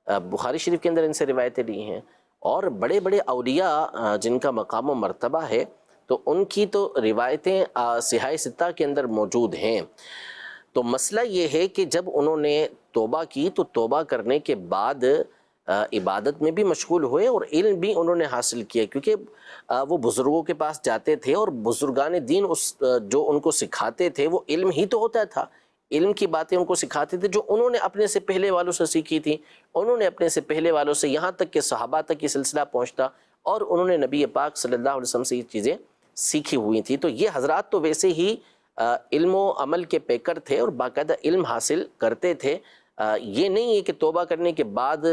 بخاری شریف کے اندر ان سے روایتیں لی ہیں، اور بڑے بڑے اولیاء جن کا مقام و مرتبہ ہے تو ان کی تو روایتیں صحاح ستہ کے اندر موجود ہیں۔ تو مسئلہ یہ ہے کہ جب انہوں نے توبہ کی تو توبہ کرنے کے بعد عبادت میں بھی مشغول ہوئے اور علم بھی انہوں نے حاصل کیا، کیونکہ وہ بزرگوں کے پاس جاتے تھے اور بزرگان دین جو ان کو سکھاتے تھے وہ علم ہی تو ہوتا تھا، علم کی باتیں ان کو سکھاتے تھے جو انہوں نے اپنے سے پہلے والوں سے سیکھی تھی، انہوں نے اپنے سے پہلے والوں سے، یہاں تک کہ صحابہ تک یہ سلسلہ پہنچتا، اور انہوں نے نبی پاک صلی اللہ علیہ وسلم سے یہ چیزیں سیکھی ہوئی تھی۔ تو یہ حضرات تو ویسے ہی علم و عمل کے پیکر تھے اور باقاعدہ علم حاصل کرتے تھے، یہ نہیں ہے کہ توبہ کرنے کے بعد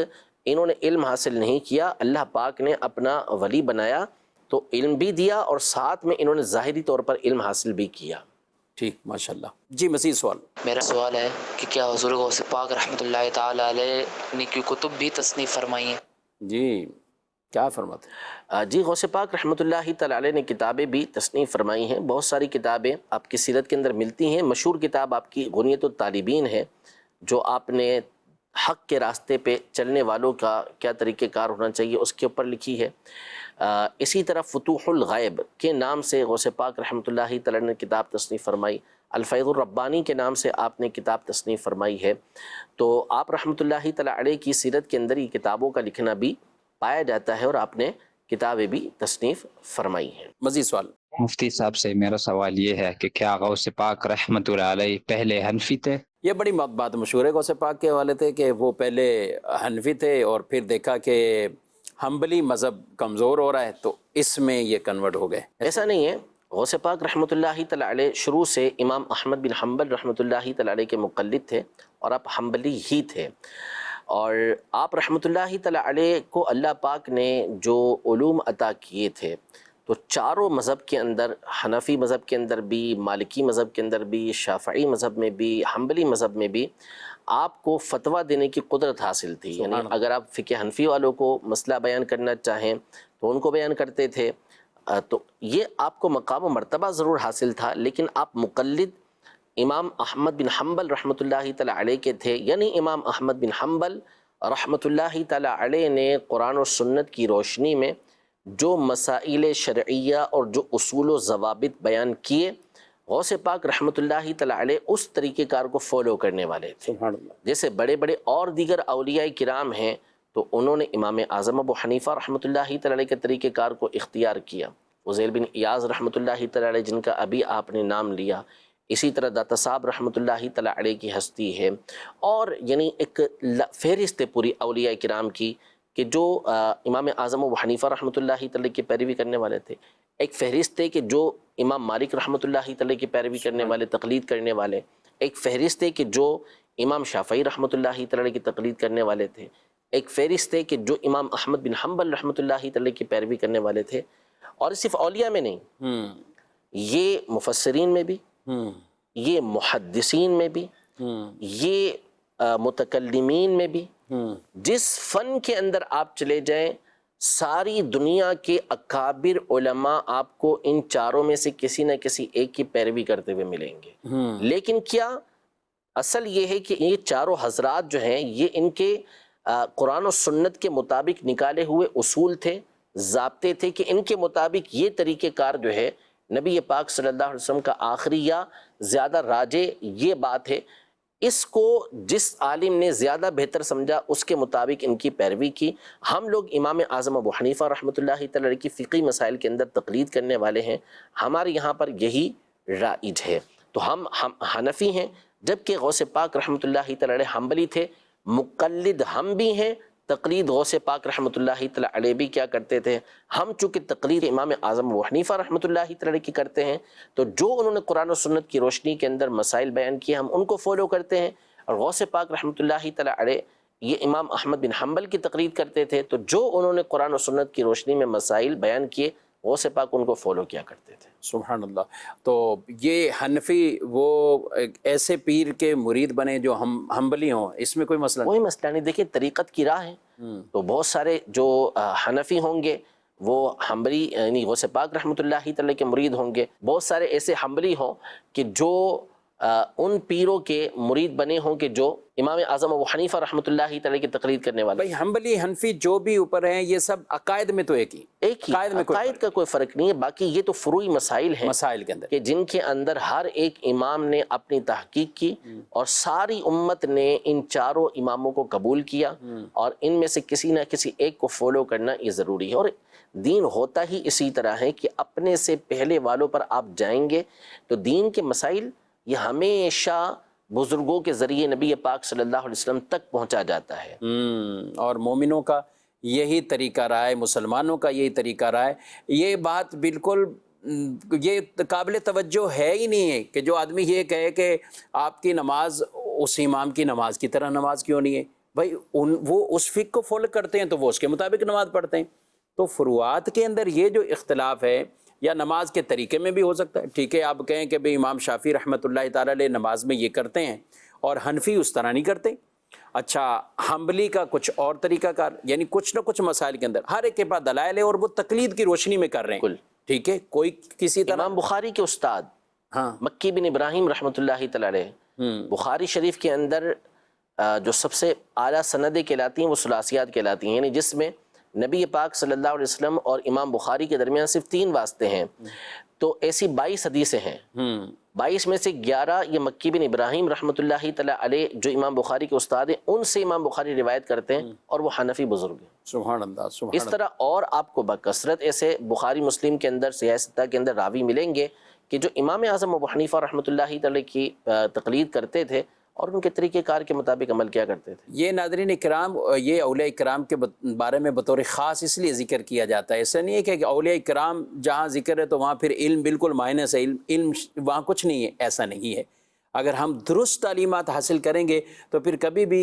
انہوں نے علم حاصل نہیں کیا، اللہ پاک نے اپنا ولی بنایا تو علم بھی دیا اور ساتھ میں انہوں نے ظاہری طور پر علم حاصل بھی کیا۔ ٹھیک، ماشاءاللہ۔ جی مزید سوال؟ میرا سوال ہے کہ کیا حضور غوث پاک رحمۃ اللہ تعالی علیہ نے کی کتب بھی تصنیف فرمائی ہیں؟ جی کیا فرماتے ہیں؟ جی، غوث پاک رحمۃ اللہ تعالی علیہ نے کتابیں بھی تصنیف فرمائی ہیں، بہت ساری کتابیں آپ کی سیرت کے اندر ملتی ہیں۔ مشہور کتاب آپ کی غنیۃ الطالبین ہے، جو آپ نے حق کے راستے پہ چلنے والوں کا کیا طریقہ کار ہونا چاہیے اس کے اوپر لکھی ہے۔ اسی طرح فتوح الغیب کے نام سے غوث پاک رحمۃ اللہ تعالی نے کتاب تصنیف فرمائی، الفیض الربانی کے نام سے آپ نے کتاب تصنیف فرمائی ہے۔ تو آپ رحمۃ اللہ تعالی علیہ کی سیرت کے اندر یہ کتابوں کا لکھنا بھی پایا جاتا ہے اور آپ نے کتابیں بھی تصنیف فرمائی ہیں۔ مزید سوال؟ مفتی صاحب سے میرا سوال یہ ہے کہ کیا غوث پاک رحمت اللہ علیہ پہلے حنفی تھے؟ یہ بڑی بات مشہور ہے غوث پاک کے حوالے تھے کہ وہ پہلے حنفی تھے اور پھر دیکھا کہ حنبلی مذہب کمزور ہو رہا ہے تو اس میں یہ کنورٹ ہو گئے. ایسا نہیں ہے. غوث پاک رحمۃ اللہ تعالیٰ علیہ شروع سے امام احمد بن حنبل رحمۃ اللہ تعالیٰ علیہ کے مقلد تھے اور آپ حنبلی ہی تھے. اور آپ رحمۃ اللہ تعالیٰ علیہ کو اللہ پاک نے جو علوم عطا کیے تھے تو چاروں مذہب کے اندر، حنفی مذہب کے اندر بھی، مالکی مذہب کے اندر بھی، شافعی مذہب میں بھی، حنبلی مذہب میں بھی آپ کو فتویٰ دینے کی قدرت حاصل تھی. یعنی اگر آپ فقہ حنفی والوں کو مسئلہ بیان کرنا چاہیں تو ان کو بیان کرتے تھے. تو یہ آپ کو مقام و مرتبہ ضرور حاصل تھا، لیکن آپ مقلد امام احمد بن حنبل رحمۃ اللہ تعالیٰ علیہ کے تھے. یعنی امام احمد بن حنبل رحمۃ اللہ تعالیٰ علیہ نے قرآن و سنت کی روشنی میں جو مسائل شرعیہ اور جو اصول و ضوابط بیان کیے، غوث پاک رحمۃ اللہ تعالیٰ علیہ اس طریقہ کار کو فالو کرنے والے تھے. جیسے بڑے بڑے اور دیگر اولیاء کرام ہیں تو انہوں نے امام اعظم ابو حنیفہ رحمۃ اللہ تعالیٰ علیہ کے طریقہ کار کو اختیار کیا. فضیل بن ایاز رحمۃ اللہ تعالیٰ علیہ جن کا ابھی آپ نے نام لیا، اسی طرح داتا صاحب رحمۃ اللہ تعالیٰ علیہ کی ہستی ہے. اور یعنی ایک فہرست ہے پوری اولیاء کرام کی کہ جو امام اعظم ابو حنیفہ رحمۃ اللہ تعالیٰ کی پیروی کرنے والے تھے. ایک فہرست ہے کہ جو امام مالک رحمۃ اللہ تعالیٰ کی پیروی کرنے والے، تقلید کرنے والے. ایک فہرست ہے کہ جو امام شافعی رحمۃ اللہ تعالیٰ کی تقلید کرنے والے تھے. ایک فہرست ہے کہ جو امام احمد بن حنبل رحمۃ اللہ تعالیٰ کی پیروی کرنے والے تھے. اور صرف اولیاء میں نہیں، یہ مفسرین میں بھی، یہ محدثین میں بھی، یہ متکلمین میں بھی، جس فن کے اندر آپ چلے جائیں ساری دنیا کے اکابر علماء آپ کو ان چاروں میں سے کسی نہ کسی ایک کی پیروی کرتے ہوئے ملیں گے. لیکن کیا اصل یہ ہے کہ یہ چاروں حضرات جو ہیں یہ ان کے قرآن و سنت کے مطابق نکالے ہوئے اصول تھے، ضابطے تھے کہ ان کے مطابق یہ طریقہ کار جو ہے نبی پاک صلی اللہ علیہ وسلم کا آخری یا زیادہ راجع یہ بات ہے. اس کو جس عالم نے زیادہ بہتر سمجھا اس کے مطابق ان کی پیروی کی. ہم لوگ امام اعظم ابو حنیفہ رحمۃ اللہ تعالیٰ علیہ کی فقہی مسائل کے اندر تقلید کرنے والے ہیں. ہمارے یہاں پر یہی رائج ہے. تو ہم حنفی ہیں، جبکہ غوث پاک رحمۃ اللہ تعالیٰ علیہ حنبلی تھے. مقلد ہم بھی ہیں، تقلید غوث پاک رحمۃ اللہ تعالیٰ علیہ بھی کیا کرتے تھے. ہم چونکہ تقلید امام اعظم ابو حنیفہ رحمۃ اللہ تعالیٰ علیہ کی کرتے ہیں تو جو انہوں نے قرآن و سنت کی روشنی کے اندر مسائل بیان کیے ہم ان کو فالو کرتے ہیں. اور غوث پاک رحمۃ اللہ تعالیٰ علیہ یہ امام احمد بن حنبل کی تقلید کرتے تھے تو جو انہوں نے قرآن و سنت کی روشنی میں مسائل بیان کیے غوث پاک ان کو فالو کیا کرتے تھے. سبحان اللہ. تو یہ حنفی وہ ایسے پیر کے مرید بنے جو حنبلی ہوں، اس میں کوئی مسئلہ کوئی مسئلہ نہیں. دیکھیں طریقت کی راہ ہے تو بہت سارے جو حنفی ہوں گے وہ حنبلی یعنی غوث پاک رحمۃ اللہ تعالیٰ کے مرید ہوں گے. بہت سارے ایسے حنبلی ہوں کہ جو ان پیروں کے مرید بنے ہوں کہ جو امام اعظم ابو حنیفہ رحمۃ اللہ تعالیٰ کی تقلید کرنے والے. بھائی حنبلی حنفی جو بھی اوپر ہیں یہ سب عقائد میں تو ایک ہی عقائد کا کوئی فرق نہیں ہے. باقی یہ تو فروعی مسائل ہیں مسائل کے اندر کہ جن کے اندر ہر ایک امام نے اپنی تحقیق کی اور ساری امت نے ان چاروں اماموں کو قبول کیا اور ان میں سے کسی نہ کسی ایک کو فالو کرنا یہ ضروری ہے. اور دین ہوتا ہی اسی طرح ہے کہ اپنے سے پہلے والوں پر آپ جائیں گے تو دین کے مسائل یہ ہمیشہ بزرگوں کے ذریعے نبی پاک صلی اللہ علیہ وسلم تک پہنچا جاتا ہے. اور مومنوں کا یہی طریقہ رہا ہے، مسلمانوں کا یہی طریقہ رہا ہے. یہ بات بالکل یہ قابل توجہ ہے ہی نہیں ہے کہ جو آدمی یہ کہے کہ آپ کی نماز اس امام کی نماز کی طرح نماز کیوں نہیں ہے. بھائی وہ اس فقہ کو فالو کرتے ہیں تو وہ اس کے مطابق نماز پڑھتے ہیں. تو فروعات کے اندر یہ جو اختلاف ہے یا نماز کے طریقے میں بھی ہو سکتا ہے. ٹھیک ہے آپ کہیں کہ بھئی امام شافعی رحمۃ اللہ تعالیٰ علیہ نماز میں یہ کرتے ہیں اور حنفی اس طرح نہیں کرتے. اچھا حنبلی کا کچھ اور طریقہ کار، یعنی کچھ نہ کچھ مسائل کے اندر ہر ایک کے پاس دلائل ہے اور وہ تقلید کی روشنی میں کر رہے ہیں. ٹھیک ہے کوئی کسی طرح امام بخاری کے استاد مکی بن ابراہیم رحمۃ اللہ تعالیٰ علیہ بخاری شریف کے اندر جو سب سے اعلیٰ سندیں کہلاتی ہیں وہ ثلاثیات کہلاتی ہیں، یعنی جس میں نبی پاک صلی اللہ علیہ وسلم اور امام بخاری کے درمیان صرف 3 واسطے ہیں. تو ایسی 22 حدیثیں ہیں. 22 میں سے 11 یہ مکی بن ابراہیم رحمۃ اللہ تعالیٰ علیہ جو امام بخاری کے استاد ہیں ان سے امام بخاری روایت کرتے ہیں، اور وہ حنفی بزرگ ہیں۔ سبحان اللہ، سبحان اس طرح اور آپ کو بکثرت ایسے بخاری مسلم کے اندر صحیح ستہ کے اندر راوی ملیں گے کہ جو امام اعظم ابو حنیفہ رحمۃ اللہ تعالیٰ کی تقلید کرتے تھے اور ان کے طریقہ کار کے مطابق عمل کیا کرتے تھے۔ یہ ناظرین اکرام، یہ اولیاء اکرام کے بارے میں بطور خاص اس لیے ذکر کیا جاتا ہے، ایسا نہیں ہے کہ اولیاء اکرام جہاں ذکر ہے تو وہاں پھر علم بالکل مائنس ہے، علم وہاں کچھ نہیں ہے، ایسا نہیں ہے۔ اگر ہم درست تعلیمات حاصل کریں گے تو پھر کبھی بھی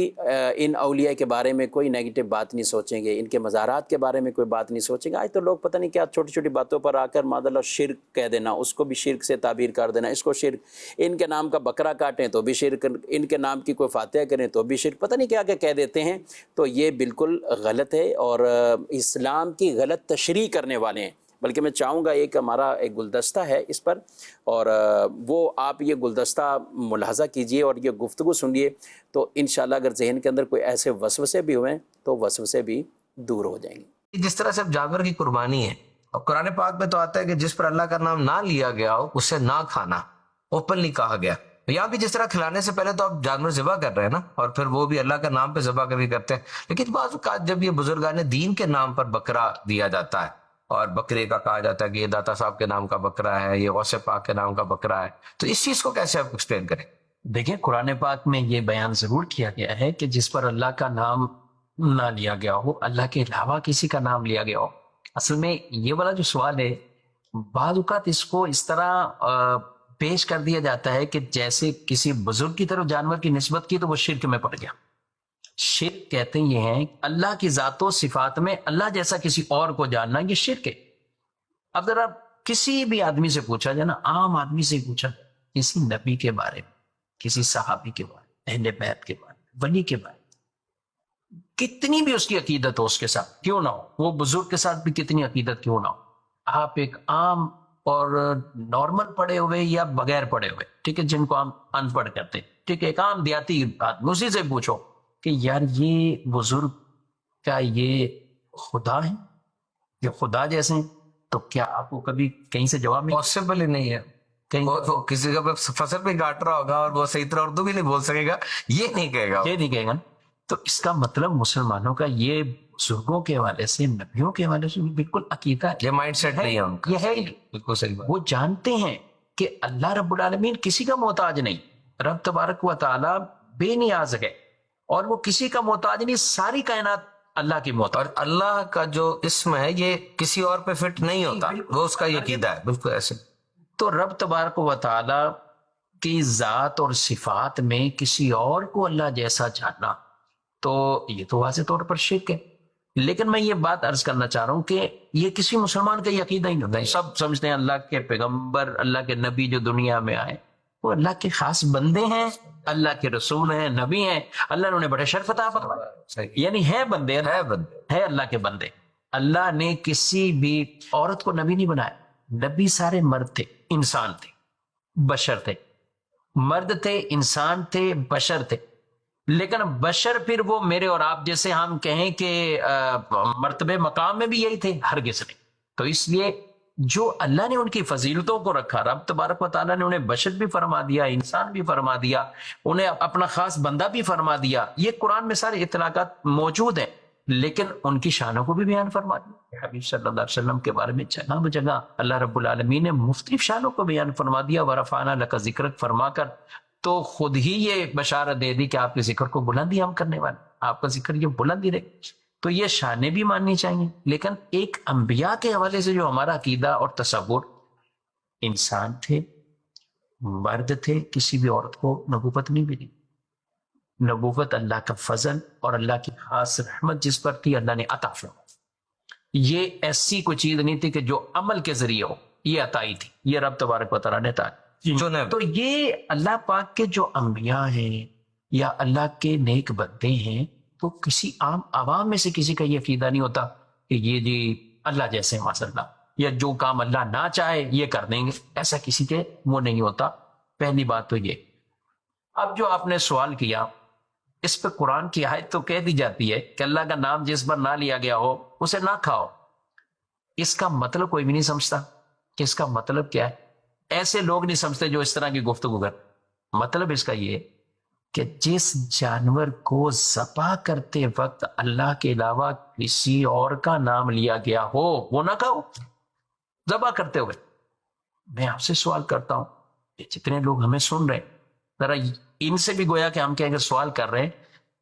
ان اولیاء کے بارے میں کوئی نیگیٹو بات نہیں سوچیں گے، ان کے مزارات کے بارے میں کوئی بات نہیں سوچیں گے۔ آج تو لوگ پتہ نہیں کیا چھوٹی چھوٹی باتوں پر آ کر معاذ اللہ شرک کہہ دینا، اس کو بھی شرک سے تعبیر کر دینا، اس کو شرک، ان کے نام کا بکرا کاٹیں تو بھی شرک، ان کے نام کی کوئی فاتحہ کریں تو بھی شرک، پتہ نہیں کیا کیا کہہ دیتے ہیں۔ تو یہ بالکل غلط ہے اور اسلام کی غلط تشریح کرنے والے ہیں۔ بلکہ میں چاہوں گا ایک ہمارا ایک گلدستہ ہے اس پر، اور وہ آپ یہ گلدستہ ملاحظہ کیجئے اور یہ گفتگو سنیے تو انشاءاللہ اگر ذہن کے اندر کوئی ایسے وسوسے بھی ہوئے تو وسوسے بھی دور ہو جائیں گے۔ جس طرح سے اب جانور کی قربانی ہے، اور قرآن پاک میں تو آتا ہے کہ جس پر اللہ کا نام نہ لیا گیا ہو اسے نہ کھانا، اوپنلی کہا گیا۔ یہاں بھی جس طرح کھلانے سے پہلے تو آپ جانور ذبح کر رہے ہیں نا، اور پھر وہ بھی اللہ کا نام پہ ذبح کبھی کرتے ہیں، لیکن بعض اوقات جب یہ بزرگان دین کے نام پر بکرا دیا جاتا ہے اور بکرے کا کہا جاتا ہے کہ یہ داتا صاحب کے نام کا بکرا ہے، یہ غوث پاک کے نام کا بکرا ہے، تو اس چیز کو کیسے آپ ایکسپلین کریں؟ دیکھیں قرآن پاک میں یہ بیان ضرور کیا گیا ہے کہ جس پر اللہ کا نام نہ لیا گیا ہو، اللہ کے علاوہ کسی کا نام لیا گیا ہو۔ اصل میں یہ والا جو سوال ہے بعض اوقات اس کو اس طرح پیش کر دیا جاتا ہے کہ جیسے کسی بزرگ کی طرف جانور کی نسبت کی تو وہ شرک میں پڑ گیا۔ شرک کہتے یہ ہیں اللہ کی ذات و صفات میں اللہ جیسا کسی اور کو جاننا، یہ شرک ہے۔ اب ذرا کسی بھی آدمی سے پوچھا جائے نا، عام آدمی سے پوچھا کسی نبی کے بارے میں، کسی صحابی کے بارے میں، اہل بیت کے بارے میں، ولی کے بارے میں، کتنی بھی اس کی عقیدت ہو اس کے ساتھ کیوں نہ ہو، وہ بزرگ کے ساتھ بھی کتنی عقیدت کیوں نہ ہو، آپ ایک عام اور نارمل پڑھے ہوئے یا بغیر پڑھے ہوئے، ٹھیک ہے، جن کو ہم ان پڑھ کہتے ہیں، ٹھیک ہے، ایک عام دیہاتی آدمی اسی سے پوچھو کہ یار یہ بزرگ کیا یہ خدا ہیں، یہ خدا جیسے ہیں، تو کیا آپ کو کبھی کہیں سے جواب ملا؟ پاسبل ہی نہیں ہے۔ کہیں وہ کسی کا فصل بھی کاٹ رہا ہوگا اور وہ صحیح طرح اردو بھی نہیں بول سکے گا، یہ نہیں کہے گا، یہ نہیں کہے گا۔ تو اس کا مطلب مسلمانوں کا یہ بزرگوں کے حوالے سے، نبیوں کے حوالے سے بالکل عقیدہ ہے، یہ مائنڈ سیٹ نہیں ہے ان کا، یہ ہے بالکل صحیح بات۔ وہ جانتے ہیں کہ اللہ رب العالمین کسی کا محتاج نہیں، رب تبارک و تعالی بے نیاز ہے اور وہ کسی کا محتاج نہیں، ساری کائنات اللہ کی محتاج۔ اور اللہ کا جو اسم ہے یہ کسی اور پہ فٹ نہیں ہوتا، وہ اس کا یہ عقیدہ ہے، بالکل ایسے۔ تو رب تبارک و تعالی کی ذات اور صفات میں کسی اور کو اللہ جیسا جاننا تو یہ تو واضح طور پر شرک ہے۔ لیکن میں یہ بات عرض کرنا چاہ رہا ہوں کہ یہ کسی مسلمان کا عقیدہ ہی نہیں، سب سمجھتے ہیں اللہ کے پیغمبر، اللہ کے نبی جو دنیا میں آئے وہ اللہ کے خاص بندے ہیں، اللہ کے رسول ہیں، نبی ہیں، اللہ نے انہیں بڑے شرف عطا فرمائے، یعنی ہے بندے، ہے اللہ کے بندے۔ اللہ نے کسی بھی عورت کو نبی نہیں بنایا، نبی سارے مرد تھے، انسان تھے، بشر تھے، مرد تھے، انسان تھے، بشر تھے۔ لیکن بشر پھر وہ میرے اور آپ جیسے ہم کہیں کہ مرتبے مقام میں بھی یہی تھے، ہرگز نہیں۔ تو اس لیے جو اللہ نے ان کی فضیلتوں کو رکھا، رب تبارک و تعالیٰ نے انہیں بشر بھی فرما دیا، انسان بھی فرما دیا، انہیں اپنا خاص بندہ بھی فرما دیا، یہ قرآن میں سارے اطلاقات موجود ہیں، لیکن ان کی شانوں کو بھی بیان فرما دیا۔ حبیب صلی اللہ علیہ وسلم کے بارے میں جگہ بجگہ اللہ رب العالمین نے مختلف شانوں کو بیان فرما دیا، ورفعنا لک ذکرک فرما کر تو خود ہی یہ بشارت دے دی کہ آپ کے ذکر کو بلندی ہم کرنے والے، آپ کا ذکر یہ بلندی رہے۔ تو یہ شانیں بھی ماننی چاہیے، لیکن ایک انبیاء کے حوالے سے جو ہمارا عقیدہ اور تصور، انسان تھے، مرد تھے، کسی بھی عورت کو نبوت نہیں ملی، نبوت اللہ کا فضل اور اللہ کی خاص رحمت جس پر تھی اللہ نے عطا فرمائی۔ یہ ایسی کوئی چیز نہیں تھی کہ جو عمل کے ذریعے ہو، یہ عطائی تھی، یہ رب تبارک و تعالیٰ نے عطا کی۔ تو یہ اللہ پاک کے جو انبیاء ہیں یا اللہ کے نیک بندے ہیں، تو کسی عام عوام میں سے کسی کا یہ عقیدہ نہیں ہوتا کہ یہ جی اللہ جیسے ماشاء اللہ، یا جو کام اللہ نہ چاہے یہ کر دیں گے، ایسا کسی کے وہ نہیں ہوتا۔ پہلی بات تو یہ۔ اب جو آپ نے سوال کیا، اس پہ قرآن کی آیت تو کہہ دی جاتی ہے کہ اللہ کا نام جس پر نہ لیا گیا ہو اسے نہ کھاؤ۔ اس کا مطلب کوئی بھی نہیں سمجھتا کہ اس کا مطلب کیا ہے۔ ایسے لوگ نہیں سمجھتے جو اس طرح کی گفتگو کرتے. مطلب اس کا یہ کہ جس جانور کو ذبح کرتے وقت اللہ کے علاوہ کسی اور کا نام لیا گیا ہو وہ نہ کھاؤ ذبح کرتے ہوئے. میں آپ سے سوال کرتا ہوں، یہ جتنے لوگ ہمیں سن رہے ہیں ذرا ان سے بھی گویا کہ ہم کہیں گے سوال کر رہے ہیں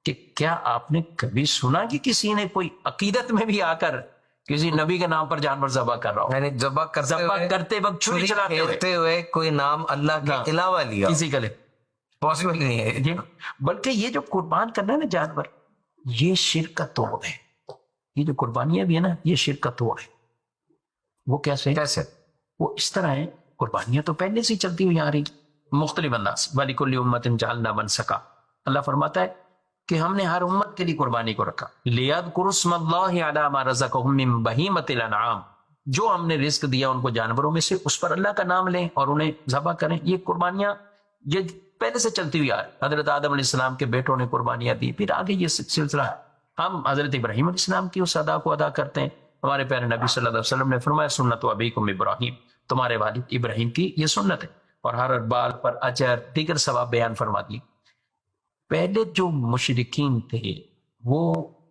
کہ کیا آپ نے کبھی سنا کہ کسی نے کوئی عقیدت میں بھی آ کر کسی نبی کے نام پر جانور ذبح کر رہا ہو؟ یعنی ذبح کرتے وقت چھری چلاتے ہوئے کوئی نام اللہ کے علاوہ لیا کسی کا لے پاسبل نہیں ہے جی. بلکہ یہ جو قربان کرنا ہے نا جانور، یہ شرک کا توڑ ہے. یہ جو قربانیاں بھی ہے نا یہ شرک کا توڑ ہے. وہ کیسے؟ وہ اس طرح ہیں، قربانیاں تو پہلے سے چلتی ہوئی آ رہی مختلف انداز. وَلِكُلِّ أُمَّةٍ جَعَلْنَا مَنْسَكًا. اللہ فرماتا ہے کہ ہم نے ہر امت کے لیے قربانی کو رکھا. لِيَذْكُرُوا اسْمَ اللَّهِ عَلَىٰ مَا رَزَقَهُم مِّن بَهِيمَةِ الْأَنْعَامِ. جو ہم نے رزق دیا ان کو جانوروں میں سے اس پر اللہ کا نام لیں اور انہیں ذبح کریں. یہ قربانیاں یہ پہلے سے چلتی ہوئی آ رہی. حضرت آدم علیہ السلام کے بیٹوں نے قربانیاں دی، پھر آگے یہ سلسلہ ہے. ہم حضرت ابراہیم علیہ السلام کی اس ادا کو ادا کرتے ہیں. ہمارے پیارے نبی صلی اللہ علیہ وسلم نے فرمایا سنت ابیکم ابراہیم، تمہارے والد ابراہیم کی یہ سنت ہے. اور ہر بال پر اجر دیگر ثواب بیان فرما دی. پہلے جو مشرکین تھے وہ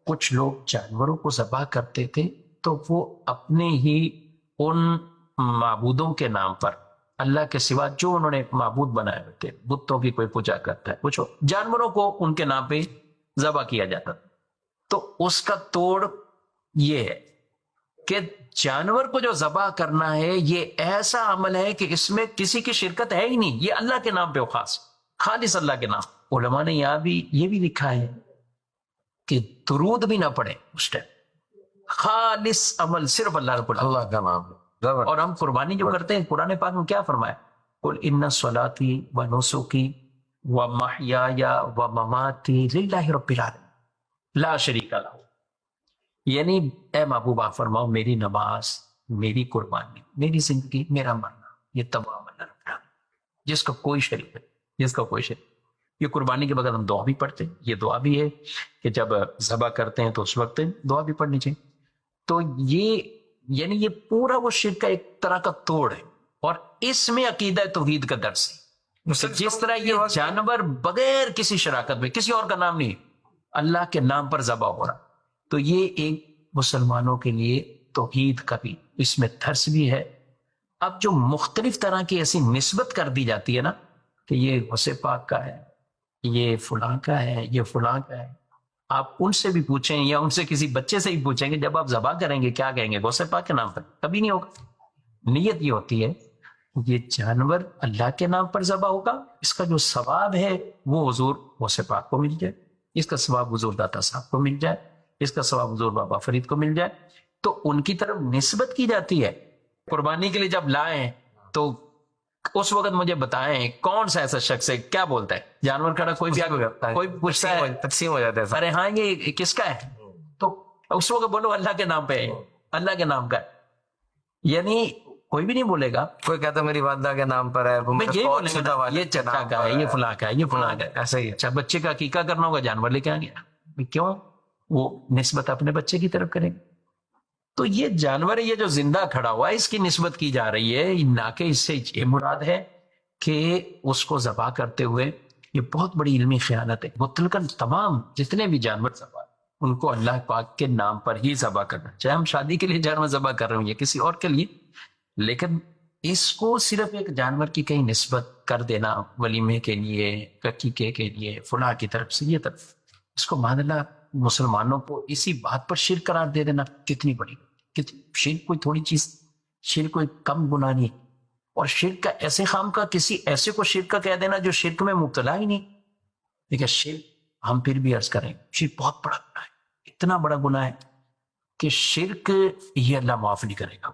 کچھ لوگ جانوروں کو ذبح کرتے تھے تو وہ اپنے ہی ان معبودوں کے نام پر اللہ کے سوا جو انہوں نے معبود بنائے ہوئے تھے، بتوں کی کوئی پوجا کرتا ہے پوچھو، جانوروں کو ان کے نام پہ ذبح کیا جاتا. تو اس کا توڑ یہ ہے کہ جانور کو جو ذبح کرنا ہے یہ ایسا عمل ہے کہ اس میں کسی کی شرکت ہے ہی نہیں، یہ اللہ کے نام پہ خالص اللہ کے نام. علماء نے یہ بھی لکھا ہے کہ درود بھی نہ پڑے اس ٹائم، خالص عمل صرف اللہ رب العالمین، اللہ کا نام. اور ہم قربانی جو کرتے ہیں قرآن پاک میں کیا فرمایا؟ قل ان صلاتی و نسکی و محیای و مماتی للہ رب العالمین لا شریک لہ. یعنی اے محبوب آپ فرماؤ میری نماز، میری قربانی، میری زندگی، میرا مرنا، یہ تمام اللہ رب العالمین جس کا کوئی شریک ہے، جس کا کوئی شریک. یہ قربانی کے بغیر ہم دعا بھی پڑھتے ہیں. یہ دعا بھی ہے کہ جب ذبح کرتے ہیں تو اس وقت دعا بھی پڑھنی چاہیے. تو یہ یعنی یہ پورا وہ شرک کا ایک طرح کا توڑ ہے. اور اس میں عقیدہ توحید کا درس ہے. جس طرح یہ جانور بغیر کسی شراکت میں کسی اور کا نام نہیں، اللہ کے نام پر ذبح ہو رہا، تو یہ ایک مسلمانوں کے لیے توحید کا بھی اس میں درس بھی ہے. اب جو مختلف طرح کی ایسی نسبت کر دی جاتی ہے نا کہ یہ غوث پاک کا ہے، یہ فلاں کا ہے، یہ فلاں کا ہے. آپ ان سے بھی پوچھیں یا ان سے کسی بچے سے بھی پوچھیں گے جب آپ ذبح کریں گے کیا کہیں گے؟ غوث پاک کے نام پر. کبھی نہیں ہوگا. نیت یہ ہوتی ہے یہ جانور اللہ کے نام پر ذبح ہوگا، اس کا جو ثواب ہے وہ حضور غوث پاک کو مل جائے، اس کا ثواب حضور داتا صاحب کو مل جائے، اس کا ثواب حضور بابا فرید کو مل جائے. تو ان کی طرف نسبت کی جاتی ہے. قربانی کے لیے جب لائیں تو اس وقت مجھے بتائیں کون سا ایسا شخص ہے کیا بولتا ہے؟ جانور کھڑا کوئی پوچھتا ہے، تقسیم ہو جاتا ہے، ارے ہاں یہ کس کا ہے؟ تو اس وقت بولو اللہ کے نام پہ ہے، اللہ کے نام کا ہے. یعنی کوئی بھی نہیں بولے گا. کوئی کہتا میری والدہ کے نام پر ہے، یہی بولیں گے یہ چچا کا ہے، یہ فلاں کا ہے، یہ فلاں کا ہے. ایسا ہی ہے. اچھا بچے کا عقیقہ کرنا ہوگا، جانور لے کے آ گیا. کیوں؟ وہ نسبت اپنے بچے کی طرف کریں گے. تو یہ جانور یہ جو زندہ کھڑا ہوا ہے اس کی نسبت کی جا رہی ہے، نہ کہ اس سے یہ مراد ہے کہ اس کو ذبح کرتے ہوئے یہ بہت بڑی علمی خیانت ہے. مطلقاً تمام جتنے بھی جانور ذبح ان کو اللہ پاک کے نام پر ہی ذبح کرنا، چاہے ہم شادی کے لیے جانور ذبح کر رہے ہوں یا کسی اور کے لیے. لیکن اس کو صرف ایک جانور کی کہیں نسبت کر دینا ولیمے کے لیے، عقیقے کے لیے، فلاں کی طرف سے، یہ طرف اس کو مان اللہ مسلمانوں کو اسی بات پر شرک قرار دے دینا کتنی بڑی، شرک کوئی تھوڑی چیز، شرک کوئی کم گناہ نہیں. اور شرک کا ایسے خام کا کسی ایسے کو شرک کا کہہ دینا جو شرک میں مبتلا ہی نہیں. لیکن شرک ہم پھر بھی عرض کریں شرک بہت بڑا گناہ ہے، اتنا بڑا گناہ ہے کہ شرک یہ اللہ معاف نہیں کرے گا.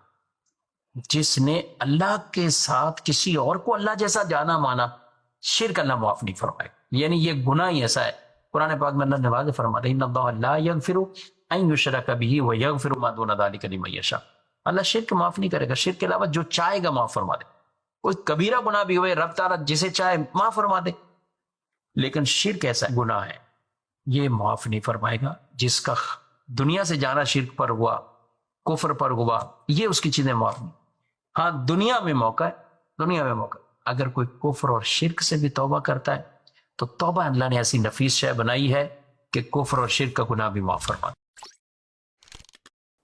جس نے اللہ کے ساتھ کسی اور کو اللہ جیسا جانا مانا، شرک اللہ معاف نہیں فرمائے. یعنی یہ گناہ ہی ایسا ہے. قرآن پاک میں اللہ نے واضح فرمایا ان اللہ لا یغفر ان یشرک بہ ویغفر ما دون ذلک لمن یشاء. اللہ شرک معاف نہیں کرے گا، شرک کے علاوہ جو چاہے گا معاف فرما دے. کوئی کبیرہ گناہ بھی ہوئے رب تعالیٰ جسے چاہے معاف فرما دے. لیکن شرک ایسا گناہ ہے یہ معاف نہیں فرمائے گا. جس کا دنیا سے جانا شرک پر ہوا، کفر پر ہوا، یہ اس کی چیزیں معاف نہیں. ہاں دنیا میں موقع ہے دنیا میں موقع. اگر کوئی کفر اور شرک سے بھی توبہ کرتا ہے تو توبہ اللہ نے ایسی نفیس شے بنائی ہے کہ کفر اور شرک کا گناہ بھی معاف فرما.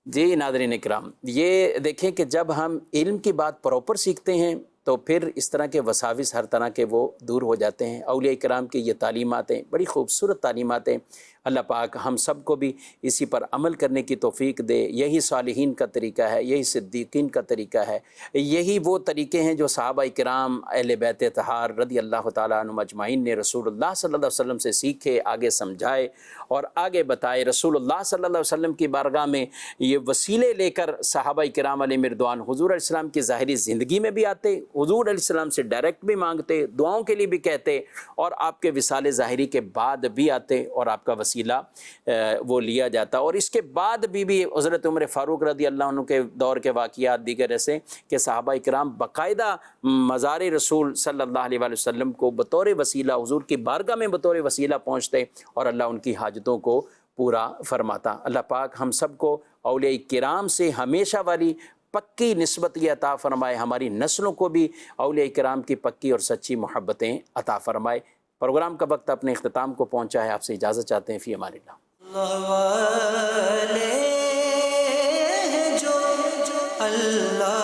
جی ناظرین اکرام، یہ دیکھیں کہ جب ہم علم کی بات پراپر سیکھتے ہیں تو پھر اس طرح کے وساوس ہر طرح کے وہ دور ہو جاتے ہیں. اولیاء کرام کی یہ تعلیمات ہیں، بڑی خوبصورت تعلیمات ہیں. اللہ پاک ہم سب کو بھی اسی پر عمل کرنے کی توفیق دے. یہی صالحین کا طریقہ ہے، یہی صدیقین کا طریقہ ہے، یہی وہ طریقے ہیں جو صحابہ کرام اہل بیت اطہار رضی اللہ تعالیٰ عنہم اجمعین نے رسول اللہ صلی اللہ علیہ وسلم سے سیکھے، آگے سمجھائے اور آگے بتائے. رسول اللہ صلی اللہ علیہ وسلم کی بارگاہ میں یہ وسیلے لے کر صحابہ کرام علیہ رضوان حضور علیہ السلام کی ظاہری زندگی میں بھی آتے، حضور علیہ السلام سے ڈائریکٹ بھی مانگتے، دعاؤں کے لیے بھی کہتے، اور آپ کے وصال ظاہری کے بعد بھی آتے اور آپ کا وسیلہ وہ لیا جاتا. اور اس کے بعد بھی حضرت عمر فاروق رضی اللہ عنہ کے دور کے واقعات دیگر ایسے کہ صحابہ کرام باقاعدہ مزار رسول صلی اللہ علیہ وآلہ وسلم کو بطور وسیلہ حضور کی بارگاہ میں بطور وسیلہ پہنچتے اور اللہ ان کی حاجتوں کو پورا فرماتا. اللہ پاک ہم سب کو اولیاء کرام سے ہمیشہ والی پکی نسبت یہ عطا فرمائے، ہماری نسلوں کو بھی اولیاء کرام کی پکی اور سچی محبتیں عطا فرمائے. پروگرام کا وقت اپنے اختتام کو پہنچا ہے، آپ سے اجازت چاہتے ہیں. فی امان اللہ. اللہ والے جو اللہ